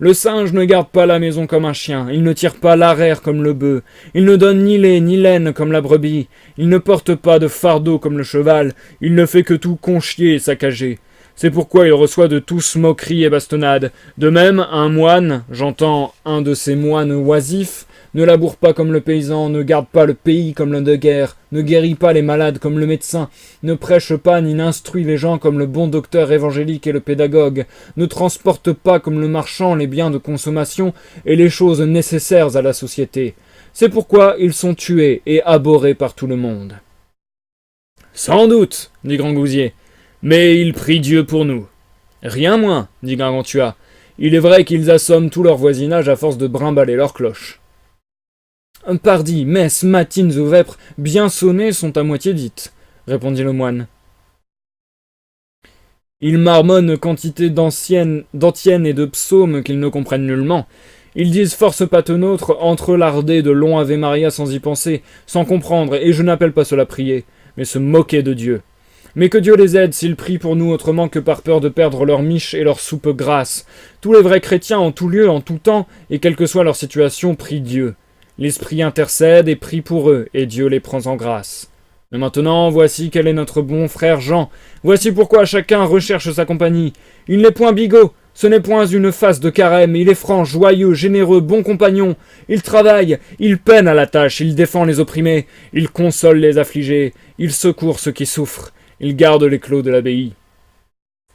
Le singe ne garde pas la maison comme un chien, il ne tire pas l'arrière comme le bœuf, il ne donne ni lait ni laine comme la brebis, il ne porte pas de fardeau comme le cheval, il ne fait que tout conchier et saccager. C'est pourquoi il reçoit de tous moqueries et bastonnades. De même, un moine, j'entends un de ces moines oisifs, ne laboure pas comme le paysan, ne garde pas le pays comme l'homme de guerre, ne guérit pas les malades comme le médecin, ne prêche pas ni n'instruit les gens comme le bon docteur évangélique et le pédagogue, ne transporte pas comme le marchand les biens de consommation et les choses nécessaires à la société. C'est pourquoi ils sont tués et abhorrés par tout le monde. Sans doute, dit Grangousier, mais ils prient Dieu pour nous. Rien moins, dit Gargantua. Il est vrai qu'ils assomment tout leur voisinage à force de brimballer leurs cloches. Pardi, messes, matines ou vêpres bien sonnées sont à moitié dites, répondit le moine. Ils marmonnent quantité d'antiennes et de psaumes qu'ils ne comprennent nullement. Ils disent force patenôtre, entrelardés de longs Ave Maria sans y penser, sans comprendre, et je n'appelle pas cela prier, mais se moquer de Dieu. Mais que Dieu les aide s'ils prient pour nous autrement que par peur de perdre leur miche et leur soupe grasse. Tous les vrais chrétiens en tout lieu, en tout temps, et quelle que soit leur situation, prient Dieu. L'Esprit intercède et prie pour eux, et Dieu les prend en grâce. Mais maintenant, voici quel est notre bon frère Jean. Voici pourquoi chacun recherche sa compagnie. Il n'est point bigot, ce n'est point une face de carême, il est franc, joyeux, généreux, bon compagnon. Il travaille, il peine à la tâche, il défend les opprimés, il console les affligés, il secourt ceux qui souffrent, il garde les clos de l'abbaye.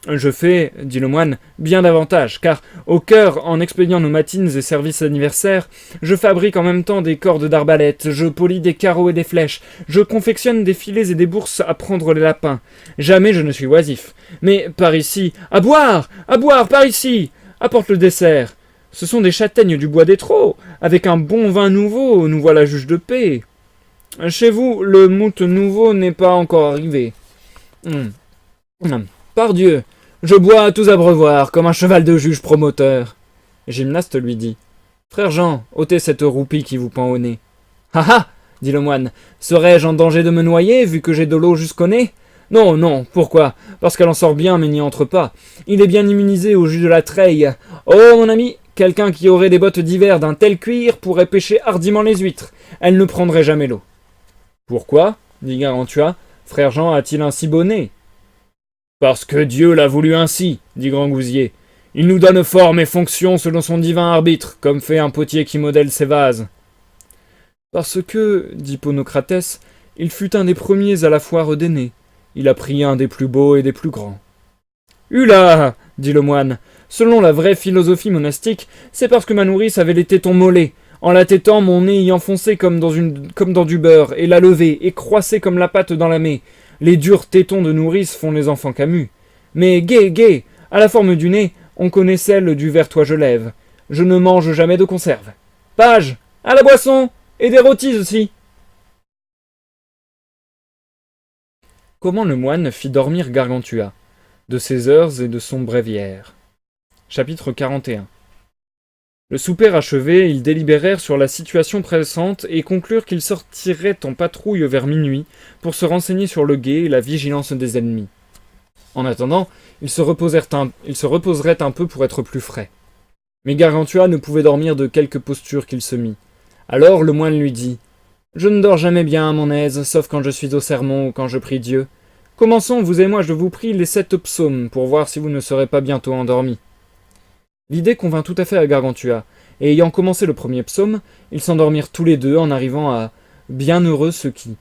Je fais, dit le moine, bien davantage, car, au cœur, en expédiant nos matines et services anniversaires, je fabrique en même temps des cordes d'arbalète, je polis des carreaux et des flèches, je confectionne des filets et des bourses à prendre les lapins. Jamais je ne suis oisif. Mais, par ici, à boire, par ici, apporte le dessert. Ce sont des châtaignes du bois des Traux, avec un bon vin nouveau, nous voilà juge de paix. Chez vous, le mout nouveau n'est pas encore arrivé. Pardieu, je bois à tous abreuvoirs, comme un cheval de juge promoteur. Gymnaste lui dit. Frère Jean, ôtez cette roupie qui vous pend au nez. Ah ah, dit le moine, serais-je en danger de me noyer, vu que j'ai de l'eau jusqu'au nez? Non, non, pourquoi? Parce qu'elle en sort bien, mais n'y entre pas. Il est bien immunisé au jus de la treille. Oh, mon ami, quelqu'un qui aurait des bottes d'hiver d'un tel cuir pourrait pêcher hardiment les huîtres. Elle ne prendrait jamais l'eau. Pourquoi? Dit Gargantua. Frère Jean a-t-il un si beau nez? Parce que Dieu l'a voulu ainsi, dit Grangousier. Il nous donne forme et fonction selon son divin arbitre, comme fait un potier qui modèle ses vases. Parce que, dit Ponocrates, il fut un des premiers à la foire d'Énée. Il a pris un des plus beaux et des plus grands. Hula, dit le moine, selon la vraie philosophie monastique, c'est parce que ma nourrice avait les tétons mollets. En la tétant, mon nez y enfonçait comme dans du beurre, et la levait, et croissait comme la pâte dans la mée. Les durs tétons de nourrice font les enfants Camus. Mais gai, à la forme du nez, on connaît celle du verre je lève. Je ne mange jamais de conserve. Page, à la boisson, et des rôtis aussi. Comment le moine fit dormir Gargantua, de ses heures et de son bréviaire. Chapitre 41. Le souper achevé, ils délibérèrent sur la situation pressante et conclurent qu'ils sortiraient en patrouille vers minuit pour se renseigner sur le guet et la vigilance des ennemis. En attendant, ils se reposeraient un peu pour être plus frais. Mais Gargantua ne pouvait dormir de quelque posture qu'il se mit. Alors le moine lui dit « Je ne dors jamais bien à mon aise, sauf quand je suis au sermon ou quand je prie Dieu. Commençons, vous et moi, je vous prie, les 7 psaumes, pour voir si vous ne serez pas bientôt endormis. » L'idée convint tout à fait à Gargantua, et ayant commencé le premier psaume, ils s'endormirent tous les deux en arrivant à « Bienheureux ceux qui ».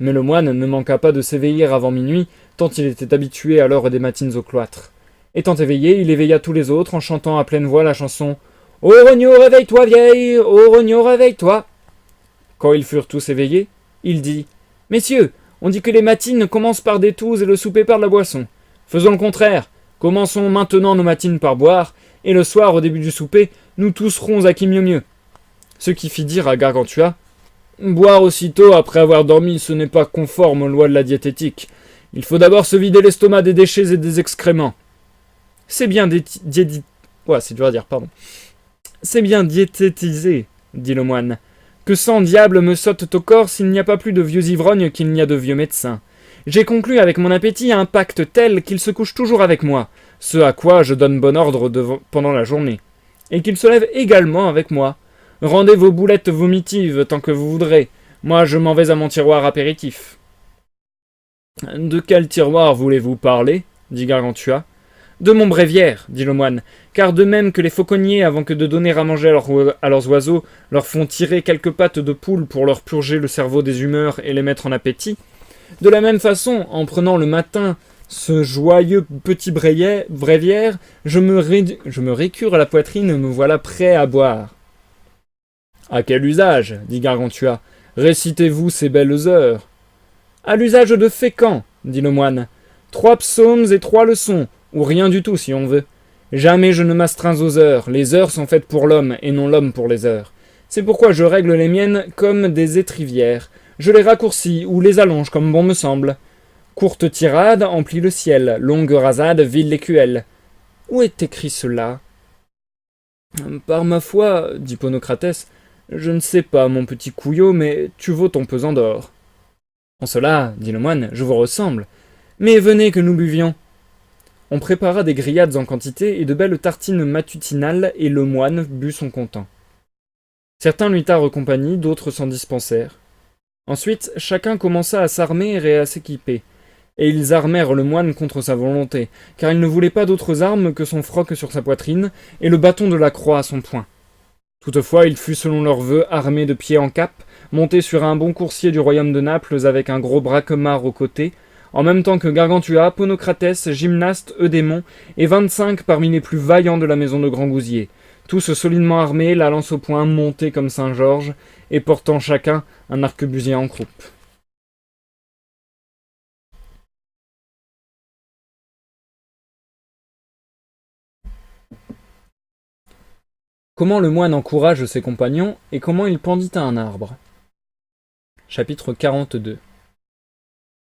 Mais le moine ne manqua pas de s'éveiller avant minuit, tant il était habitué à l'heure des matines au cloître. Étant éveillé, il éveilla tous les autres en chantant à pleine voix la chanson « Ô Regnault, réveille-toi, vieille! Ô Regnault, réveille-toi » Quand ils furent tous éveillés, il dit « Messieurs, on dit que les matines commencent par des toux et le souper par la boisson. Faisons le contraire. Commençons maintenant nos matines par boire, et le soir, au début du souper, nous tous serons à qui mieux. Ce qui fit dire à Gargantua « Boire aussitôt après avoir dormi, ce n'est pas conforme aux lois de la diététique. Il faut d'abord se vider l'estomac des déchets et des excréments. » C'est bien C'est bien diététisé, dit le moine. Que sans diable me saute au corps s'il n'y a pas plus de vieux ivrognes qu'il n'y a de vieux médecins. J'ai conclu avec mon appétit un pacte tel qu'il se couche toujours avec moi, ce à quoi je donne bon ordre pendant la journée, et qu'il se lève également avec moi. Rendez vos boulettes vomitives tant que vous voudrez. Moi, je m'en vais à mon tiroir apéritif. De quel tiroir voulez-vous parler? Dit Gargantua. De mon bréviaire, dit le moine, car de même que les fauconniers, avant que de donner à manger à leurs oiseaux, leur font tirer quelques pattes de poule pour leur purger le cerveau des humeurs et les mettre en appétit, de la même façon, en prenant le matin ce joyeux petit bréviaire, je me récure la poitrine et me voilà prêt à boire. À quel usage? Dit Gargantua. Récitez-vous ces belles heures. À l'usage de Fécamp, dit le moine. 3 psaumes et 3 leçons, ou rien du tout si on veut. Jamais je ne m'astreins aux heures. Les heures sont faites pour l'homme, et non l'homme pour les heures. C'est pourquoi je règle les miennes comme des étrivières. Je les raccourcis ou les allonge comme bon me semble. Courte tirade emplit le ciel, longue rasade vide l'écuelle. Où est écrit cela? Par ma foi, dit Ponocrates, je ne sais pas, mon petit couillot, mais tu vaux ton pesant d'or. En cela, dit le moine, je vous ressemble. Mais venez que nous buvions. On prépara des grillades en quantité et de belles tartines matutinales, et le moine but son content. Certains lui tinrent compagnie, d'autres s'en dispensèrent. Ensuite, chacun commença à s'armer et à s'équiper. Et ils armèrent le moine contre sa volonté, car il ne voulait pas d'autres armes que son froc sur sa poitrine et le bâton de la croix à son poing. Toutefois, il fut selon leur vœu armé de pied en cap, monté sur un bon coursier du royaume de Naples avec un gros braquemar aux côtés, en même temps que Gargantua, Ponocrates, Gymnaste, Eudémon et 25 parmi les plus vaillants de la maison de Grand Gousier, tous solidement armés, la lance au poing, montés comme Saint-Georges, et portant chacun un arquebusier en croupe. Comment le moine encourage ses compagnons et comment il pendit à un arbre. Chapitre 42.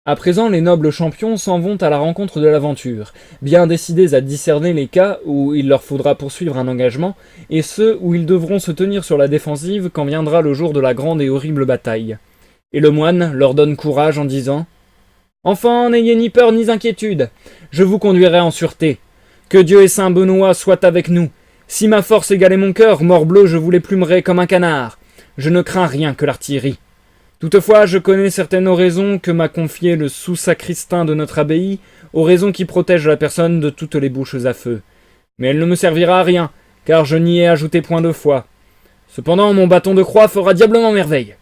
À présent, les nobles champions s'en vont à la rencontre de l'aventure, bien décidés à discerner les cas où il leur faudra poursuivre un engagement, et ceux où ils devront se tenir sur la défensive quand viendra le jour de la grande et horrible bataille. Et le moine leur donne courage en disant « Enfants, n'ayez ni peur ni inquiétude, je vous conduirai en sûreté. Que Dieu et Saint Benoît soient avec nous. Si ma force égalait mon cœur, morbleu, je vous les plumerais comme un canard. Je ne crains rien que l'artillerie. Toutefois, je connais certaines oraisons que m'a confiées le sous-sacristain de notre abbaye, oraisons qui protègent la personne de toutes les bouches à feu. Mais elle ne me servira à rien, car je n'y ai ajouté point de foi. Cependant, mon bâton de croix fera diablement merveille.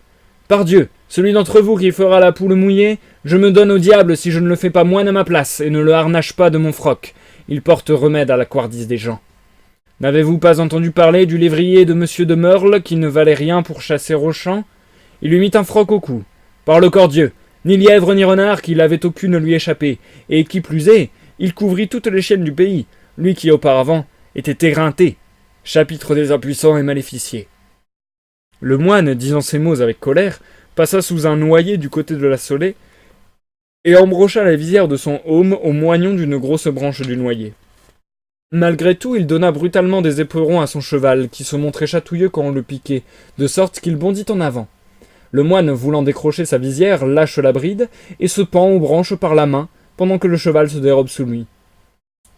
Par Dieu, celui d'entre vous qui fera la poule mouillée, je me donne au diable si je ne le fais pas moine à ma place et ne le harnache pas de mon froc. Il porte remède à la couardise des gens. N'avez-vous pas entendu parler du lévrier de monsieur de Meurle qui ne valait rien pour chasser aux champs? Il lui mit un froc au cou. Par le cordieu, ni lièvre ni renard qu'il avait aucune lui échappé, et qui plus est, il couvrit toutes les chiennes du pays, lui qui auparavant était éreinté. Chapitre des impuissants et maléficiés. Le moine, disant ces mots avec colère, passa sous un noyer du côté de la Solée, et embrocha la visière de son aume au moignon d'une grosse branche du noyer. Malgré tout, il donna brutalement des éperons à son cheval, qui se montrait chatouilleux quand on le piquait, de sorte qu'il bondit en avant. Le moine, voulant décrocher sa visière, lâche la bride, et se pend aux branches par la main, pendant que le cheval se dérobe sous lui.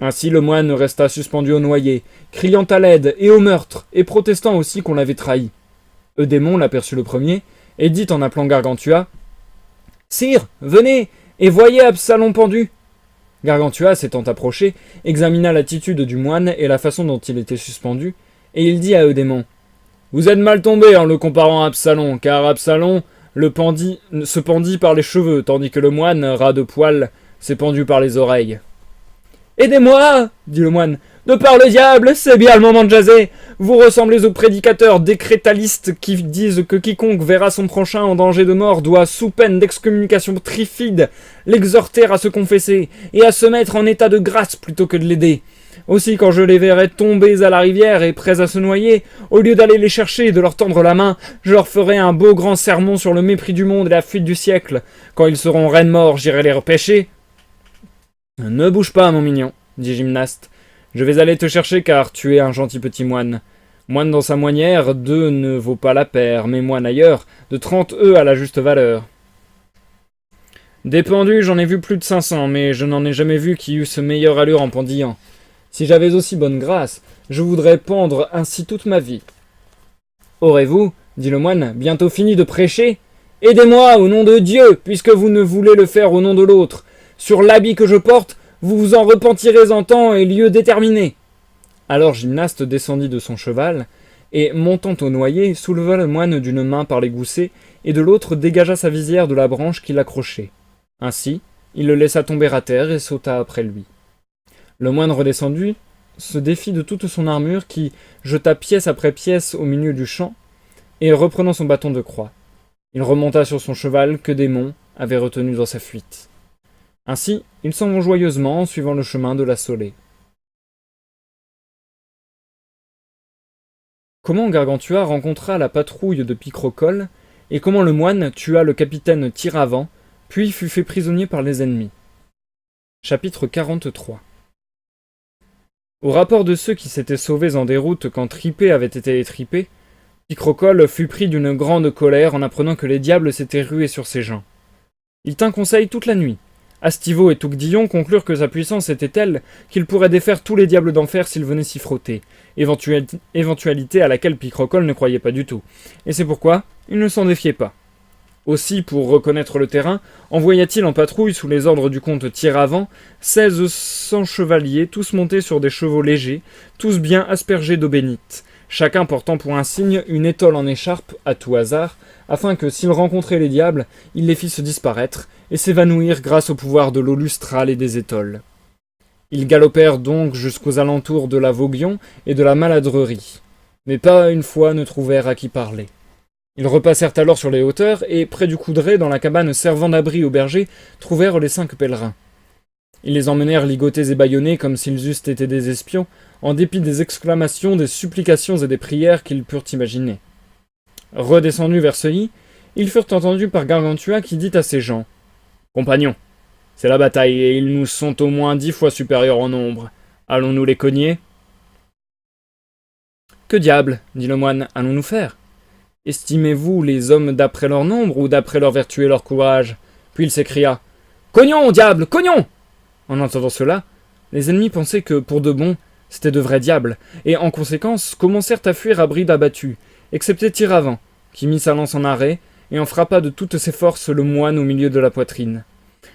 Ainsi le moine resta suspendu au noyer, criant à l'aide et au meurtre, et protestant aussi qu'on l'avait trahi. Eudémon l'aperçut le premier, et dit en appelant Gargantua « Sire, venez, et voyez Absalom pendu !» Gargantua, s'étant approché, examina l'attitude du moine et la façon dont il était suspendu, et il dit à Eudémon « Vous êtes mal tombé en le comparant à Absalom, car Absalom se pendit par les cheveux, tandis que le moine, ras de poil, s'est pendu par les oreilles. »« Aidez-moi » dit le moine. « De par le diable, c'est bien le moment de jaser. Vous ressemblez aux prédicateurs décrétalistes qui disent que quiconque verra son prochain en danger de mort doit, sous peine d'excommunication trifide, l'exhorter à se confesser et à se mettre en état de grâce plutôt que de l'aider. Aussi, quand je les verrai tomber à la rivière et prêts à se noyer, au lieu d'aller les chercher et de leur tendre la main, je leur ferai un beau grand sermon sur le mépris du monde et la fuite du siècle. Quand ils seront reines morts, j'irai les repêcher. »« Ne bouge pas, mon mignon, dit Gymnaste. Je vais aller te chercher car tu es un gentil petit moine. Moine dans sa moinière, 2 ne vaut pas la paire, mais moine ailleurs, de 30 œufs à la juste valeur. Des pendus, j'en ai vu plus de 500, mais je n'en ai jamais vu qui eussent meilleure allure en pendillant. Si j'avais aussi bonne grâce, je voudrais pendre ainsi toute ma vie. Aurez-vous, dit le moine, bientôt fini de prêcher? Aidez-moi au nom de Dieu, puisque vous ne voulez le faire au nom de l'autre. Sur l'habit que je porte, vous vous en repentirez en temps et lieu déterminé. Alors Gymnaste descendit de son cheval, et, montant au noyer, souleva le moine d'une main par les goussets, et de l'autre dégagea sa visière de la branche qui l'accrochait. Ainsi, il le laissa tomber à terre et sauta après lui. Le moine redescendu se défit de toute son armure qui jeta pièce après pièce au milieu du champ, et reprenant son bâton de croix, il remonta sur son cheval que Démon avait retenu dans sa fuite. Ainsi, ils s'en vont joyeusement en suivant le chemin de la Solée. Comment Gargantua rencontra la patrouille de Picrocole, et comment le moine tua le capitaine Tiravant, puis fut fait prisonnier par les ennemis. Chapitre 43. Au rapport de ceux qui s'étaient sauvés en déroute quand Tripé avait été étripé, Picrocole fut pris d'une grande colère en apprenant que les diables s'étaient rués sur ses gens. Il tint conseil toute la nuit. Astivo et Toucdillon conclurent que sa puissance était telle qu'il pourrait défaire tous les diables d'enfer s'il venait s'y frotter, éventualité à laquelle Picrocole ne croyait pas du tout, et c'est pourquoi il ne s'en défiait pas. Aussi, pour reconnaître le terrain, envoya-t-il en patrouille sous les ordres du comte Tiravant 1600 chevaliers, tous montés sur des chevaux légers, tous bien aspergés d'eau bénite, chacun portant pour un signe une étole en écharpe à tout hasard, afin que s'il rencontrait les diables, il les fisse disparaître et s'évanouir grâce au pouvoir de l'eau lustrale et des étoles. Ils galopèrent donc jusqu'aux alentours de la Vauguion et de la Maladrerie, mais pas une fois ne trouvèrent à qui parler. Ils repassèrent alors sur les hauteurs, et près du coudray, dans la cabane servant d'abri aux bergers, trouvèrent les 5 pèlerins. Ils les emmenèrent ligotés et bâillonnés comme s'ils eussent été des espions, en dépit des exclamations, des supplications et des prières qu'ils purent imaginer. Redescendus vers Seuilly, ils furent entendus par Gargantua qui dit à ses gens « Compagnons, c'est la bataille, et ils nous sont au moins 10 fois supérieurs en nombre. Allons-nous les cogner ?» « Que diable, dit le moine, allons-nous faire ? Estimez-vous les hommes d'après leur nombre ou d'après leur vertu et leur courage ?» Puis il s'écria « Cognons, diable, cognons !» En entendant cela, les ennemis pensaient que, pour de bon, c'étaient de vrais diables, et en conséquence commencèrent à fuir à bride abattue, excepté Tiravant, qui mit sa lance en arrêt, et en frappa de toutes ses forces le moine au milieu de la poitrine.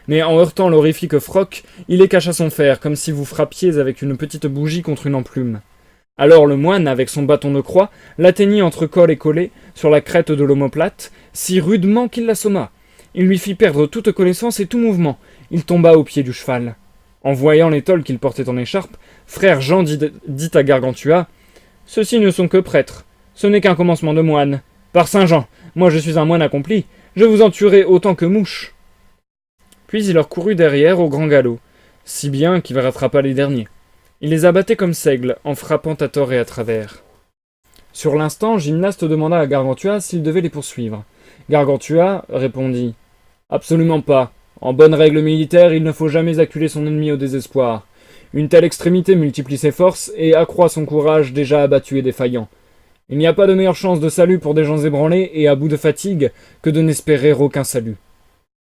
Mais en heurtant l'horrifique froc, il écacha son fer, comme si vous frappiez avec une petite bougie contre une emplume. Alors le moine, avec son bâton de croix, l'atteignit entre col et collet, sur la crête de l'omoplate, si rudement qu'il l'assomma. Il lui fit perdre toute connaissance et tout mouvement. Il tomba au pied du cheval. En voyant l'étole qu'il portait en écharpe, frère Jean dit à Gargantua « Ceux-ci ne sont que prêtres. Ce n'est qu'un commencement de moine. Par Saint-Jean, moi je suis un moine accompli. Je vous en tuerai autant que mouche. » Puis il leur courut derrière au grand galop, si bien qu'il rattrapa les derniers. Il les abattait comme seigles, en frappant à tort et à travers. Sur l'instant, Gymnaste demanda à Gargantua s'il devait les poursuivre. Gargantua répondit « Absolument pas. En bonne règle militaire, il ne faut jamais acculer son ennemi au désespoir. Une telle extrémité multiplie ses forces et accroît son courage déjà abattu et défaillant. Il n'y a pas de meilleure chance de salut pour des gens ébranlés et à bout de fatigue que de n'espérer aucun salut.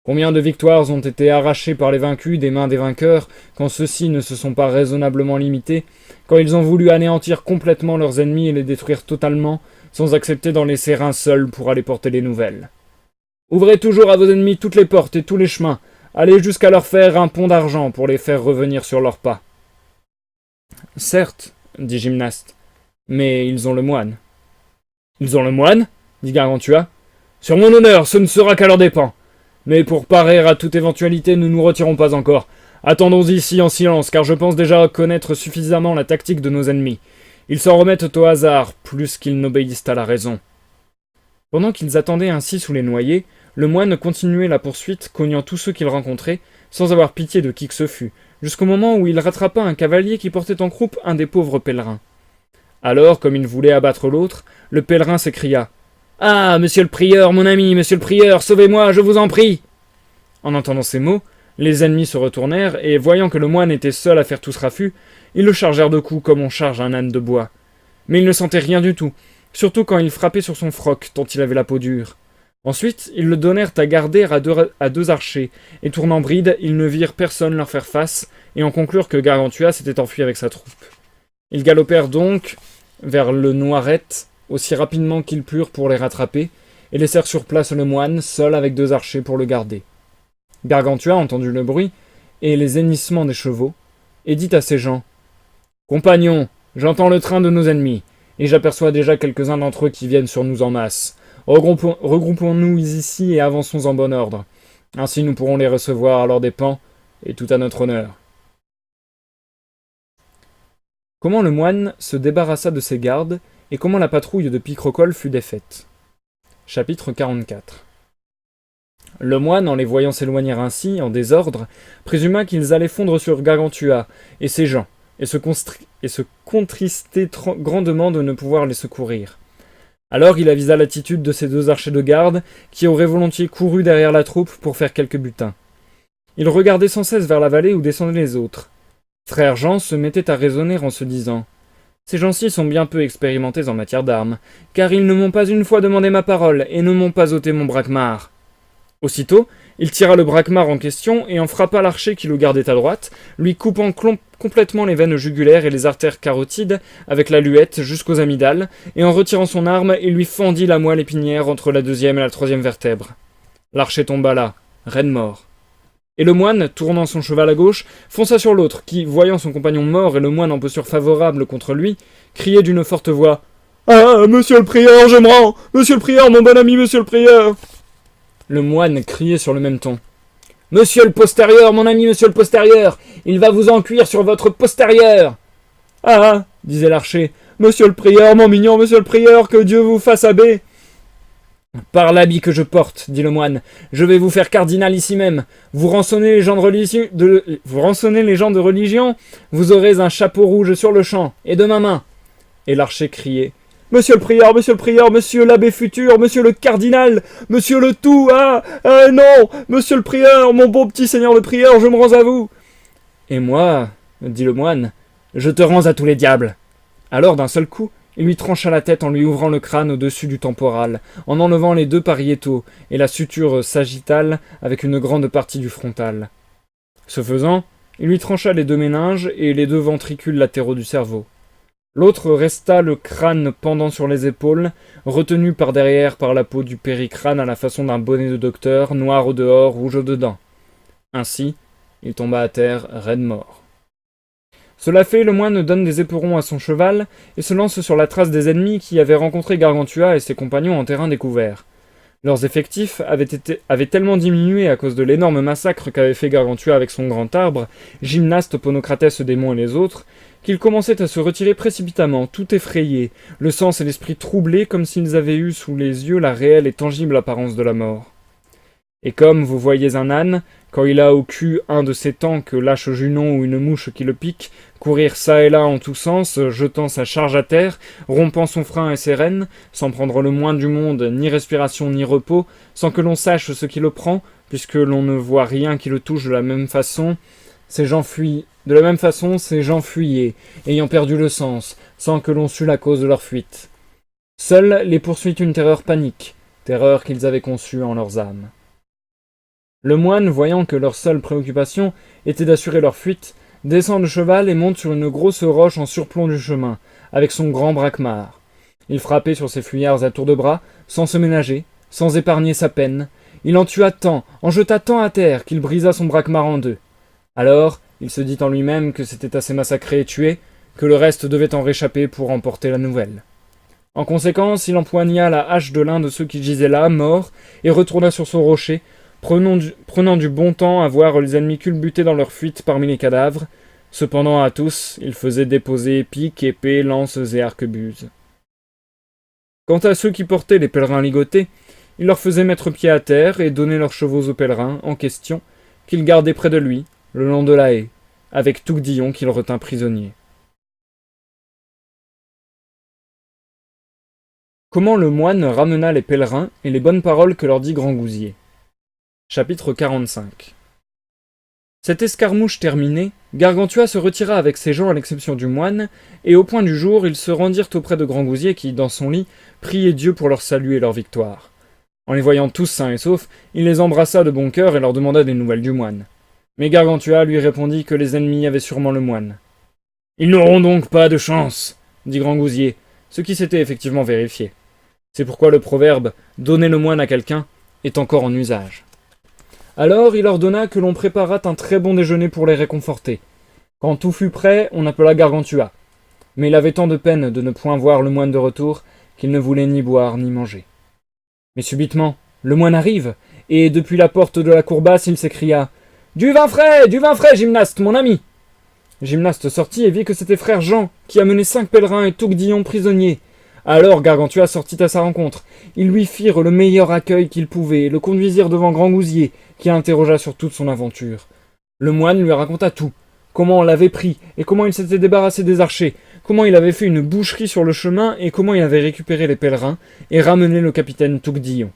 Combien de victoires ont été arrachées par les vaincus des mains des vainqueurs, quand ceux-ci ne se sont pas raisonnablement limités, quand ils ont voulu anéantir complètement leurs ennemis et les détruire totalement, sans accepter d'en laisser un seul pour aller porter les nouvelles. Ouvrez toujours à vos ennemis toutes les portes et tous les chemins, allez jusqu'à leur faire un pont d'argent pour les faire revenir sur leurs pas. » « Certes, dit Gymnaste, mais ils ont le moine. »« Ils ont le moine ?» dit Gargantua. « Sur mon honneur, ce ne sera qu'à leur dépens. Mais pour parer à toute éventualité, nous nous retirons pas encore. Attendons ici en silence, car je pense déjà connaître suffisamment la tactique de nos ennemis. Ils s'en remettent au hasard, plus qu'ils n'obéissent à la raison. » Pendant qu'ils attendaient ainsi sous les noyers, le moine continuait la poursuite, cognant tous ceux qu'il rencontrait, sans avoir pitié de qui que ce fût, jusqu'au moment où il rattrapa un cavalier qui portait en croupe un des pauvres pèlerins. Alors, comme il voulait abattre l'autre, le pèlerin s'écria « Ah, monsieur le prieur, mon ami, monsieur le prieur, sauvez-moi, je vous en prie !» En entendant ces mots, les ennemis se retournèrent, et voyant que le moine était seul à faire tout ce raffut, ils le chargèrent de coups comme on charge un âne de bois. Mais il ne sentait rien du tout, surtout quand il frappait sur son froc, tant il avait la peau dure. Ensuite, ils le donnèrent à garder à deux archers, et tournant bride, ils ne virent personne leur faire face, et en conclurent que Gargantua s'était enfui avec sa troupe. Ils galopèrent donc vers le Noiret, aussi rapidement qu'ils purent pour les rattraper, et laissèrent sur place le moine, seul avec 2 archers pour le garder. Gargantua entendit le bruit, et les hennissements des chevaux, et dit à ses gens « Compagnons, j'entends le train de nos ennemis, et j'aperçois déjà quelques-uns d'entre eux qui viennent sur nous en masse. Regroupons-nous ici et avançons en bon ordre. Ainsi nous pourrons les recevoir à leurs dépens, et tout à notre honneur. » Comment le moine se débarrassa de ses gardes, et comment la patrouille de Picrocole fut défaite. Chapitre 44. Le moine, en les voyant s'éloigner ainsi, en désordre, présuma qu'ils allaient fondre sur Gargantua et ses gens, et se contristait grandement de ne pouvoir les secourir. Alors il avisa l'attitude de ces 2 archers de garde, qui auraient volontiers couru derrière la troupe pour faire quelque butin. Il regardait sans cesse vers la vallée où descendaient les autres. Frère Jean se mettait à raisonner en se disant « Ces gens-ci sont bien peu expérimentés en matière d'armes, car ils ne m'ont pas une fois demandé ma parole et ne m'ont pas ôté mon braquemar. » Aussitôt, il tira le braquemar en question et en frappa l'archer qui le gardait à droite, lui coupant complètement les veines jugulaires et les artères carotides avec la luette jusqu'aux amygdales, et en retirant son arme, il lui fendit la moelle épinière entre la 2e et la 3e vertèbre. L'archer tomba là, raide mort. Et le moine, tournant son cheval à gauche, fonça sur l'autre, qui, voyant son compagnon mort et le moine en posture favorable contre lui, criait d'une forte voix « Ah, monsieur le prieur, je me rends! Monsieur le prieur, mon bon ami, monsieur le prieur !» Le moine criait sur le même ton « Monsieur le postérieur, mon ami, monsieur le postérieur, il va vous en cuire sur votre postérieur !»« Ah !» disait l'archer, « Monsieur le prieur, mon mignon, monsieur le prieur, que Dieu vous fasse abbé !»« Par l'habit que je porte, dit le moine, je vais vous faire cardinal ici même. Vous rançonnez les gens de religion, vous aurez un chapeau rouge sur le champ, et de ma main. » Et l'archer criait « Monsieur le prieur, monsieur l'abbé futur, monsieur le cardinal, monsieur le tout, non, monsieur le prieur, mon bon petit seigneur de prieur, je me rends à vous. » « Et moi, dit le moine, je te rends à tous les diables. » Alors d'un seul coup, il lui trancha la tête en lui ouvrant le crâne au-dessus du temporal, en enlevant les 2 pariétaux et la suture sagittale avec une grande partie du frontal. Ce faisant, il lui trancha les 2 méninges et les 2 ventricules latéraux du cerveau. L'autre resta le crâne pendant sur les épaules, retenu par derrière par la peau du péricrâne à la façon d'un bonnet de docteur, noir au dehors, rouge au dedans. Ainsi, il tomba à terre, raide mort. Cela fait, le moine donne des éperons à son cheval et se lance sur la trace des ennemis qui avaient rencontré Gargantua et ses compagnons en terrain découvert. Leurs effectifs avaient tellement diminué à cause de l'énorme massacre qu'avait fait Gargantua avec son grand arbre, Gymnaste, Ponocrates, Démon et les autres, qu'ils commençaient à se retirer précipitamment, tout effrayés, le sens et l'esprit troublés comme s'ils avaient eu sous les yeux la réelle et tangible apparence de la mort. Et comme vous voyez un âne, quand il a au cul un de ces tanques, lâche Junon ou une mouche qui le pique, courir çà et là en tous sens, jetant sa charge à terre, rompant son frein et ses rênes, sans prendre le moins du monde, ni respiration ni repos, sans que l'on sache ce qui le prend, puisque l'on ne voit rien qui le touche de la même façon, ces gens fuyaient, ayant perdu le sens, sans que l'on sût la cause de leur fuite. Seule les poursuit une terreur panique, terreur qu'ils avaient conçue en leurs âmes. Le moine, voyant que leur seule préoccupation était d'assurer leur fuite, descend de cheval et monte sur une grosse roche en surplomb du chemin, avec son grand braquemar. Il frappait sur ses fuyards à tour de bras, sans se ménager, sans épargner sa peine. Il en tua tant, en jeta tant à terre, qu'il brisa son braquemar en 2. Alors, il se dit en lui-même que c'était assez massacré et tué, que le reste devait en réchapper pour emporter la nouvelle. En conséquence, il empoigna la hache de l'un de ceux qui gisaient là, mort, et retourna sur son rocher, prenant du bon temps à voir les ennemis culbuter dans leur fuite parmi les cadavres. Cependant, à tous, il faisait déposer piques, épées, lances et arquebuses. Quant à ceux qui portaient les pèlerins ligotés, il leur faisait mettre pied à terre et donner leurs chevaux aux pèlerins en question, qu'il gardait près de lui, le long de la haie, avec Touquedillon qu'il retint prisonnier. Comment le moine ramena les pèlerins et les bonnes paroles que leur dit Grangousier. Chapitre 45. Cette escarmouche terminée, Gargantua se retira avec ses gens à l'exception du moine, et au point du jour, ils se rendirent auprès de Grangousier qui, dans son lit, priait Dieu pour leur salut et leur victoire. En les voyant tous sains et saufs, il les embrassa de bon cœur et leur demanda des nouvelles du moine. Mais Gargantua lui répondit que les ennemis avaient sûrement le moine. « Ils n'auront donc pas de chance, dit Grangousier, ce qui s'était effectivement vérifié. C'est pourquoi le proverbe « donner le moine à quelqu'un » est encore en usage. Alors il ordonna que l'on préparât un très bon déjeuner pour les réconforter. Quand tout fut prêt, on appela Gargantua. Mais il avait tant de peine de ne point voir le moine de retour qu'il ne voulait ni boire ni manger. Mais subitement, le moine arrive, et depuis la porte de la cour basse, il s'écria « Du vin frais, Gymnaste, mon ami !» Gymnaste sortit et vit que c'était frère Jean, qui amenait 5 pèlerins et Touquedillon prisonniers. Alors Gargantua sortit à sa rencontre. Ils lui firent le meilleur accueil qu'ils pouvaient et le conduisirent devant Grangousier, qui interrogea sur toute son aventure. Le moine lui raconta tout, comment on l'avait pris, et comment il s'était débarrassé des archers, comment il avait fait une boucherie sur le chemin, et comment il avait récupéré les pèlerins, et ramené le capitaine Touquedillon.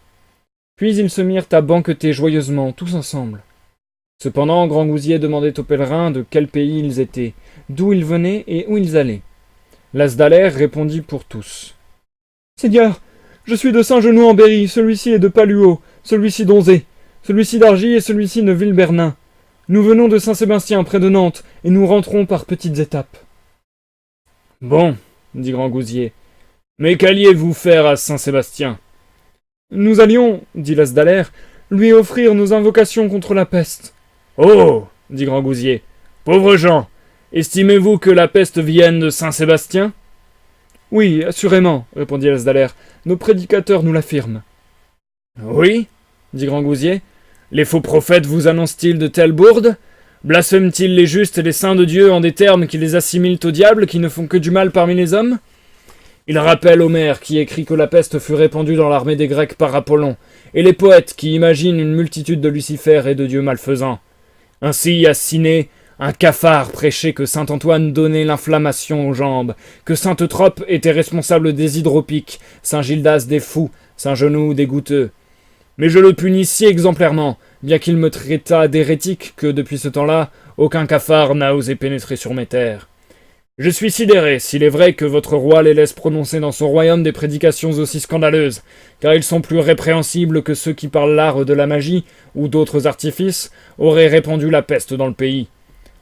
Puis ils se mirent à banqueter joyeusement, tous ensemble. Cependant, Grangousier demandait aux pèlerins de quel pays ils étaient, d'où ils venaient et où ils allaient. Las d'Aler répondit pour tous. « Seigneur, je suis de Saint-Genoux en Berry, celui-ci est de Paluau, celui-ci d'Onzé, celui-ci d'Argy et celui-ci de Villebernin. Nous venons de Saint-Sébastien, près de Nantes, et nous rentrons par petites étapes. »« Bon, dit Grangousier, mais qu'alliez-vous faire à Saint-Sébastien ?»« Nous allions, dit Las d'Aler, lui offrir nos invocations contre la peste. » « Oh !» dit Grangousier. « Pauvres gens, estimez-vous que la peste vienne de Saint-Sébastien ?»« Oui, assurément, » répondit Lasdalaire. « Nos prédicateurs nous l'affirment. »« Oui ?» dit Grangousier. « Les faux prophètes vous annoncent-ils de telles bourdes ? Blasphèment-ils les justes et les saints de Dieu en des termes qui les assimilent au diable, qui ne font que du mal parmi les hommes ? Ils rappellent Homère qui écrit que la peste fut répandue dans l'armée des Grecs par Apollon, et les poètes qui imaginent une multitude de Lucifer et de dieux malfaisants. Ainsi, à Ciné, un cafard prêchait que saint Antoine donnait l'inflammation aux jambes, que saint Eutrope était responsable des hydropiques, saint Gildas des fous, saint Genoux des goutteux. Mais je le punis si exemplairement, bien qu'il me traitât d'hérétique, que depuis ce temps-là, aucun cafard n'a osé pénétrer sur mes terres. Je suis sidéré, s'il est vrai que votre roi les laisse prononcer dans son royaume des prédications aussi scandaleuses, car ils sont plus répréhensibles que ceux qui par l'art de la magie, ou d'autres artifices, auraient répandu la peste dans le pays.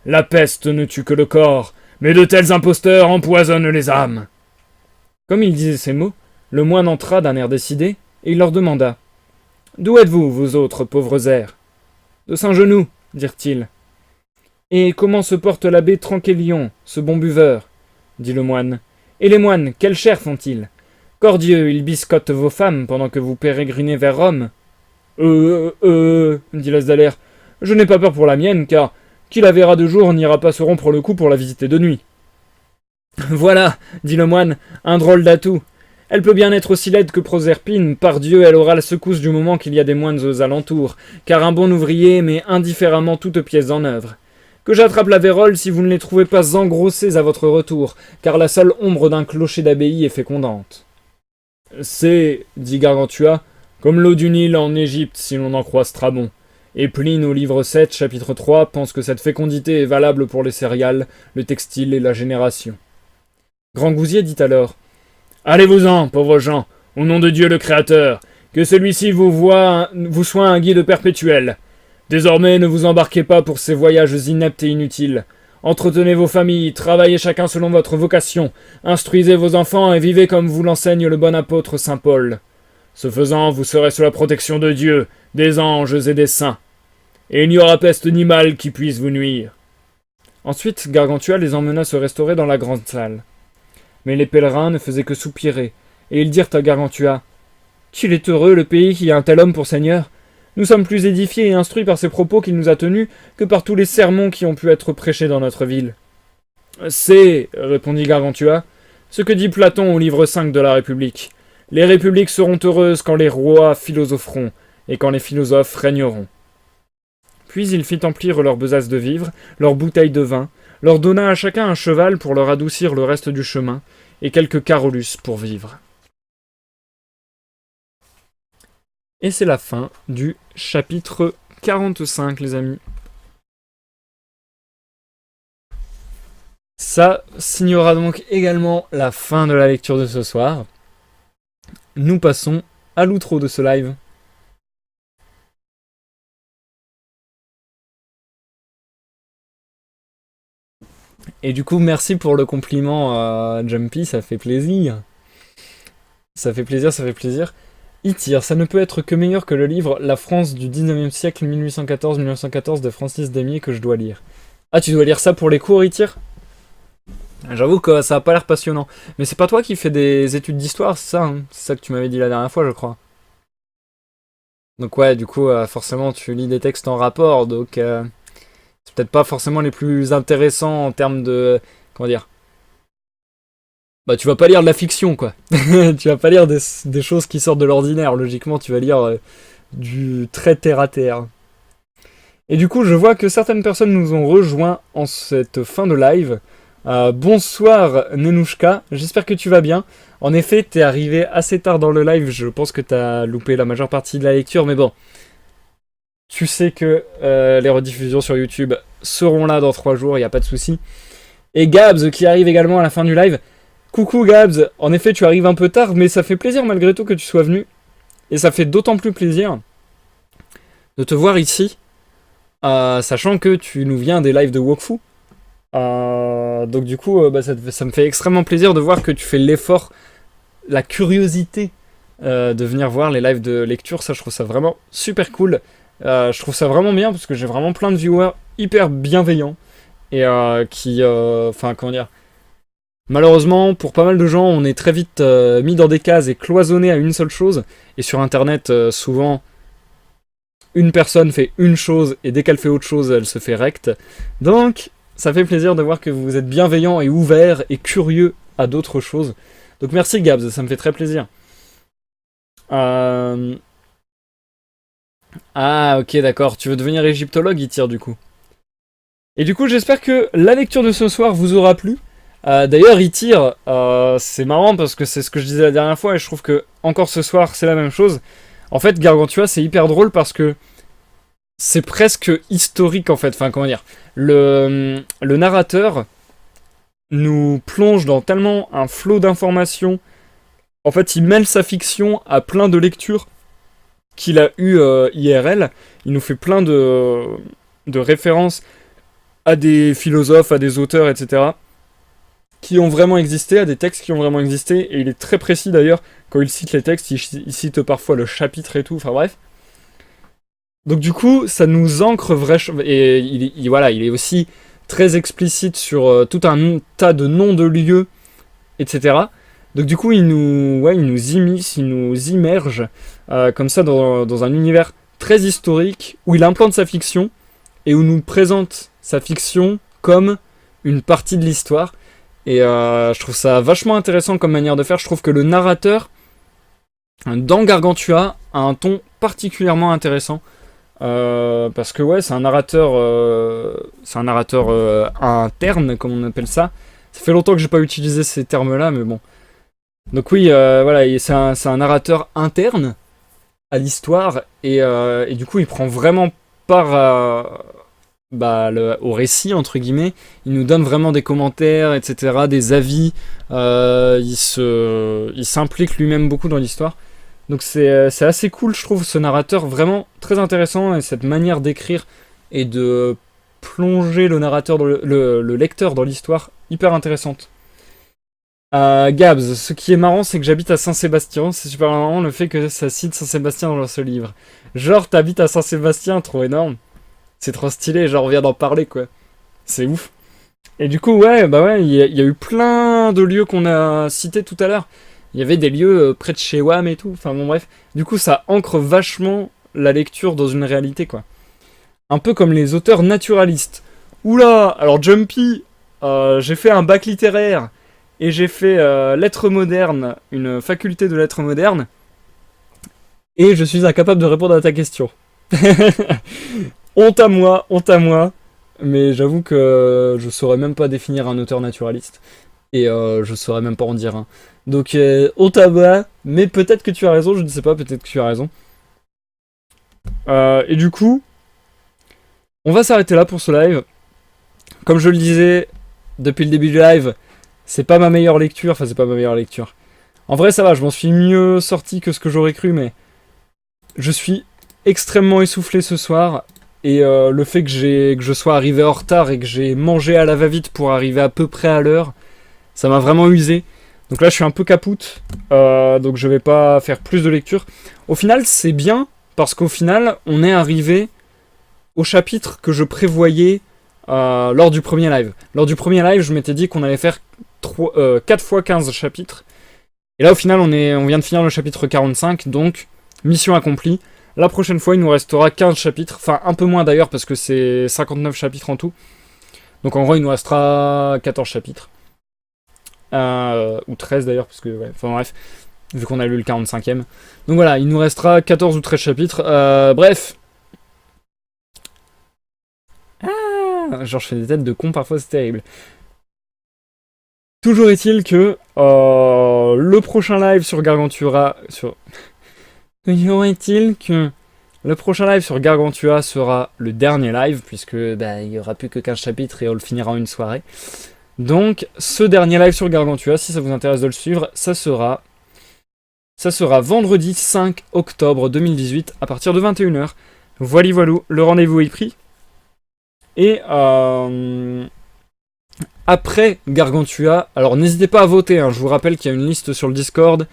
La peste ne tue que le corps, mais de tels imposteurs empoisonnent les âmes. » Comme il disait ces mots, le moine entra d'un air décidé, et il leur demanda « D'où êtes-vous, vous autres pauvres airs ?»« De Saint-Genoux, dirent-ils. »« Et comment se porte l'abbé Tranquillion, ce bon buveur ?» dit le moine. « Et les moines, quelle chair font-ils ? Cordieu, ils biscotent vos femmes pendant que vous pérégrinez vers Rome. »« dit Lasdalaire, « je n'ai pas peur pour la mienne, car qui la verra de jour n'ira pas se rompre le cou pour la visiter de nuit. »« Voilà, dit le moine, un drôle d'atout. Elle peut bien être aussi laide que Proserpine, par Dieu, elle aura la secousse du moment qu'il y a des moines aux alentours, car un bon ouvrier met indifféremment toutes pièces en œuvre. Que j'attrape la vérole si vous ne les trouvez pas engrossées à votre retour, car la seule ombre d'un clocher d'abbaye est fécondante. »« C'est, dit Gargantua, comme l'eau du Nil en Égypte, si l'on en croit Strabon. Et Pline, au livre 7, chapitre 3, pense que cette fécondité est valable pour les céréales, le textile et la génération. » Grangousier dit alors « Allez-vous-en, pauvres gens, au nom de Dieu le Créateur, que celui-ci vous soit un guide perpétuel. Désormais, ne vous embarquez pas pour ces voyages ineptes et inutiles. Entretenez vos familles, travaillez chacun selon votre vocation, instruisez vos enfants et vivez comme vous l'enseigne le bon apôtre saint Paul. Ce faisant, vous serez sous la protection de Dieu, des anges et des saints. Et il n'y aura peste ni mal qui puisse vous nuire. » Ensuite, Gargantua les emmena se restaurer dans la grande salle. Mais les pèlerins ne faisaient que soupirer, et ils dirent à Gargantua « Qu'il est heureux le pays qui a un tel homme pour seigneur. Nous sommes plus édifiés et instruits par ces propos qu'il nous a tenus que par tous les sermons qui ont pu être prêchés dans notre ville. »« C'est, répondit Gargantua, ce que dit Platon au livre 5 de la République. Les républiques seront heureuses quand les rois philosopheront, et quand les philosophes régneront. » Puis il fit emplir leurs besaces de vivres, leurs bouteilles de vin, leur donna à chacun un cheval pour leur adoucir le reste du chemin, et quelques carolus pour vivre. Et c'est la fin du chapitre 45, les amis. Ça signera donc également la fin de la lecture de ce soir. Nous passons à l'outro de ce live. Et du coup, merci pour le compliment, Jumpy, ça fait plaisir. Ça fait plaisir. Itir, ça ne peut être que meilleur que le livre La France du 19e siècle 1814-1914 de Francis Damier que je dois lire. Ah, tu dois lire ça pour les cours, Itir ? J'avoue que ça a pas l'air passionnant. Mais c'est pas toi qui fais des études d'histoire, c'est ça, hein ? C'est ça que tu m'avais dit la dernière fois, je crois. Donc ouais, du coup, forcément, tu lis des textes en rapport, donc c'est peut-être pas forcément les plus intéressants en termes de... Comment dire ? Bah tu vas pas lire de la fiction, quoi. Tu vas pas lire des choses qui sortent de l'ordinaire. Logiquement, tu vas lire du très terre-à-terre. Et du coup, je vois que certaines personnes nous ont rejoints en cette fin de live. Bonsoir Nenouchka, j'espère que tu vas bien. En effet, t'es arrivé assez tard dans le live, je pense que t'as loupé la majeure partie de la lecture, mais bon. Tu sais que les rediffusions sur YouTube seront là dans 3 jours, y a pas de souci. Et Gabs qui arrive également à la fin du live. Coucou Gabs, en effet tu arrives un peu tard, mais ça fait plaisir malgré tout que tu sois venu. Et ça fait d'autant plus plaisir de te voir ici, sachant que tu nous viens des lives de Wokfu. Donc du coup, ça me fait extrêmement plaisir de voir que tu fais l'effort, la curiosité de venir voir les lives de lecture. Ça, je trouve ça vraiment super cool. Je trouve ça vraiment bien parce que j'ai vraiment plein de viewers hyper bienveillants et qui, enfin, comment dire. Malheureusement, pour pas mal de gens, on est très vite mis dans des cases et cloisonné à une seule chose. Et sur Internet, souvent, une personne fait une chose et dès qu'elle fait autre chose, elle se fait recte. Donc, ça fait plaisir de voir que vous êtes bienveillant et ouvert et curieux à d'autres choses. Donc merci Gabs, ça me fait très plaisir. Ah ok d'accord, tu veux devenir égyptologue, il tire du coup. Et du coup j'espère que la lecture de ce soir vous aura plu. D'ailleurs il tire, c'est marrant parce que c'est ce que je disais la dernière fois et je trouve que encore ce soir c'est la même chose. En fait Gargantua c'est hyper drôle parce que c'est presque historique en fait, enfin comment dire. Le narrateur nous plonge dans tellement un flot d'informations. En fait, il mêle sa fiction à plein de lectures qu'il a eues IRL. Il nous fait plein de références à des philosophes, à des auteurs, etc. qui ont vraiment existé, à des textes qui ont vraiment existé. Et il est très précis d'ailleurs, quand il cite les textes, il cite parfois le chapitre et tout, enfin bref. Donc du coup, ça nous ancre vraiment. Et voilà, il est aussi très explicite sur tout un tas de noms de lieux, etc. Donc du coup, il nous immisce, il nous immerge comme ça dans un univers très historique où il implante sa fiction et où nous présente sa fiction comme une partie de l'histoire. Et je trouve ça vachement intéressant comme manière de faire. Je trouve que le narrateur dans Gargantua a un ton particulièrement intéressant. Parce que ouais, c'est un narrateur interne, comme on appelle ça. Ça fait longtemps que j'ai pas utilisé ces termes-là, mais bon. Donc oui, voilà, c'est un narrateur interne à l'histoire et du coup, il prend vraiment part au récit entre guillemets. Il nous donne vraiment des commentaires, etc., des avis. Il s'implique lui-même beaucoup dans l'histoire. Donc c'est assez cool, je trouve, ce narrateur vraiment très intéressant et cette manière d'écrire et de plonger le narrateur, le lecteur dans l'histoire, hyper intéressante. Gabs, ce qui est marrant, c'est que j'habite à Saint-Sébastien. C'est super marrant le fait que ça cite Saint-Sébastien dans ce livre. Genre, t'habites à Saint-Sébastien, trop énorme. C'est trop stylé, genre, on vient d'en parler, quoi. C'est ouf. Et du coup, ouais, il y a eu plein de lieux qu'on a cités tout à l'heure. Il y avait des lieux près de chez WAM et tout. Enfin bon, bref. Du coup, ça ancre vachement la lecture dans une réalité, quoi. Un peu comme les auteurs naturalistes. Oula, alors Jumpy, j'ai fait un bac littéraire. Et j'ai fait lettres modernes, une faculté de lettres modernes. Et je suis incapable de répondre à ta question. Honte à moi. Mais j'avoue que je saurais même pas définir un auteur naturaliste. Et je saurais même pas en dire un. Donc honte à moi, mais peut-être que tu as raison, je ne sais pas, peut-être que tu as raison. Et du coup, on va s'arrêter là pour ce live. Comme je le disais depuis le début du live, c'est pas ma meilleure lecture, enfin c'est pas ma meilleure lecture. En vrai ça va, je m'en suis mieux sorti que ce que j'aurais cru, mais je suis extrêmement essoufflé ce soir, et le fait que je sois arrivé en retard et que j'ai mangé à la va-vite pour arriver à peu près à l'heure, ça m'a vraiment usé. Donc là je suis un peu capoute, donc je vais pas faire plus de lecture. Au final c'est bien, parce qu'au final on est arrivé au chapitre que je prévoyais lors du premier live. Lors du premier live je m'étais dit qu'on allait faire 4 fois 15 chapitres. Et là au final on vient de finir le chapitre 45, donc mission accomplie. La prochaine fois il nous restera 15 chapitres, enfin un peu moins d'ailleurs parce que c'est 59 chapitres en tout. Donc en gros il nous restera 14 chapitres. Ou 13 d'ailleurs, parce que ouais, enfin bref, vu qu'on a lu le 45ème. Donc voilà, il nous restera 14 ou 13 chapitres. Bref. Genre je fais des têtes de con parfois, c'est terrible. Toujours est-il que le prochain live sur Gargantua... Toujours est-il que le prochain live sur Gargantua sera le dernier live, puisque il n'y aura plus que 15 chapitres et on le finira en une soirée. Donc, ce dernier live sur Gargantua, si ça vous intéresse de le suivre, ça sera vendredi 5 octobre 2018 à partir de 21h. Voilou, le rendez-vous est pris. Et après Gargantua, alors n'hésitez pas à voter, hein, je vous rappelle qu'il y a une liste sur le Discord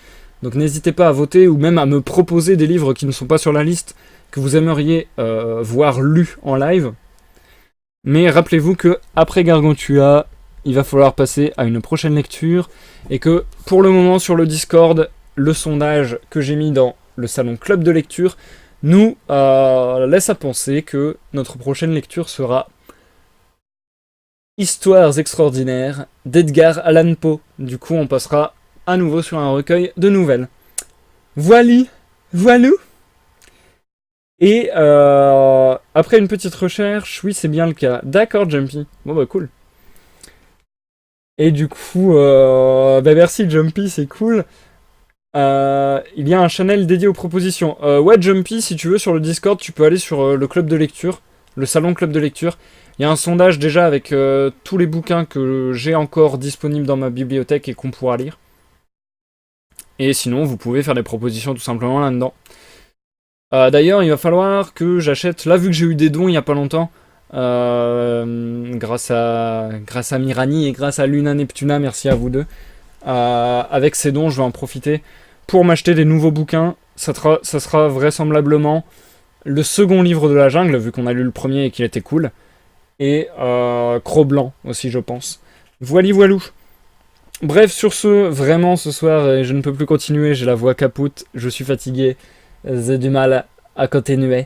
Donc n'hésitez pas à voter ou même à me proposer des livres qui ne sont pas sur la liste que vous aimeriez voir lus en live. Mais rappelez-vous que après Gargantua, il va falloir passer à une prochaine lecture et que pour le moment sur le Discord, le sondage que j'ai mis dans le salon club de lecture nous laisse à penser que notre prochaine lecture sera Histoires extraordinaires d'Edgar Allan Poe. Du coup, on passera à nouveau sur un recueil de nouvelles. Voilà. Et après une petite recherche, oui, c'est bien le cas. D'accord, Jumpy. Bon, bah, cool. Et du coup, merci, Jumpy, c'est cool. Il y a un channel dédié aux propositions. Ouais, Jumpy, si tu veux, sur le Discord, tu peux aller sur le club de lecture, le salon club de lecture. Il y a un sondage déjà avec tous les bouquins que j'ai encore disponibles dans ma bibliothèque et qu'on pourra lire. Et sinon, vous pouvez faire des propositions tout simplement là-dedans. D'ailleurs, il va falloir que j'achète, là vu que j'ai eu des dons il n'y a pas longtemps, grâce à Mirani et grâce à Luna Neptuna, merci à vous deux. Avec ces dons, je vais en profiter pour m'acheter des nouveaux bouquins. Ça sera vraisemblablement le second livre de la jungle, vu qu'on a lu le premier et qu'il était cool. Et Cro-Blanc aussi, je pense. Voilou. Bref, sur ce, vraiment ce soir, je ne peux plus continuer, j'ai la voix capoute, je suis fatigué, j'ai du mal à continuer.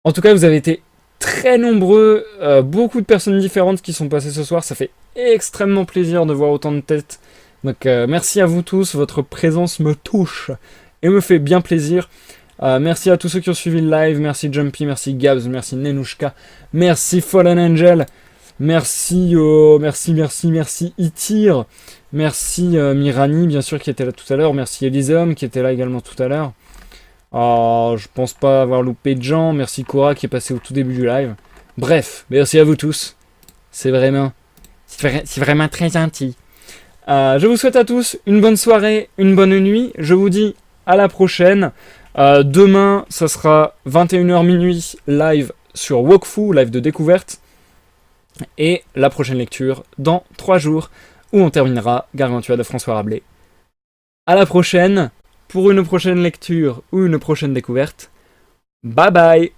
En tout cas, vous avez été très nombreux, beaucoup de personnes différentes qui sont passées ce soir, ça fait extrêmement plaisir de voir autant de têtes. Donc merci à vous tous, votre présence me touche et me fait bien plaisir. Merci à tous ceux qui ont suivi le live, merci Jumpy, merci Gabs, merci Nenushka, merci Fallen Angel, merci Itir, merci Mirani bien sûr qui était là tout à l'heure, merci Elysium qui était là également tout à l'heure. Je pense pas avoir loupé de gens, merci Cora qui est passé au tout début du live. Bref, merci à vous tous, c'est vraiment très gentil. Je vous souhaite à tous une bonne soirée, une bonne nuit, je vous dis à la prochaine. Demain, ça sera 21h minuit, live sur Wokfu, live de découverte. Et la prochaine lecture dans 3 jours, où on terminera Gargantua de François Rabelais. À la prochaine, pour une prochaine lecture ou une prochaine découverte. Bye bye!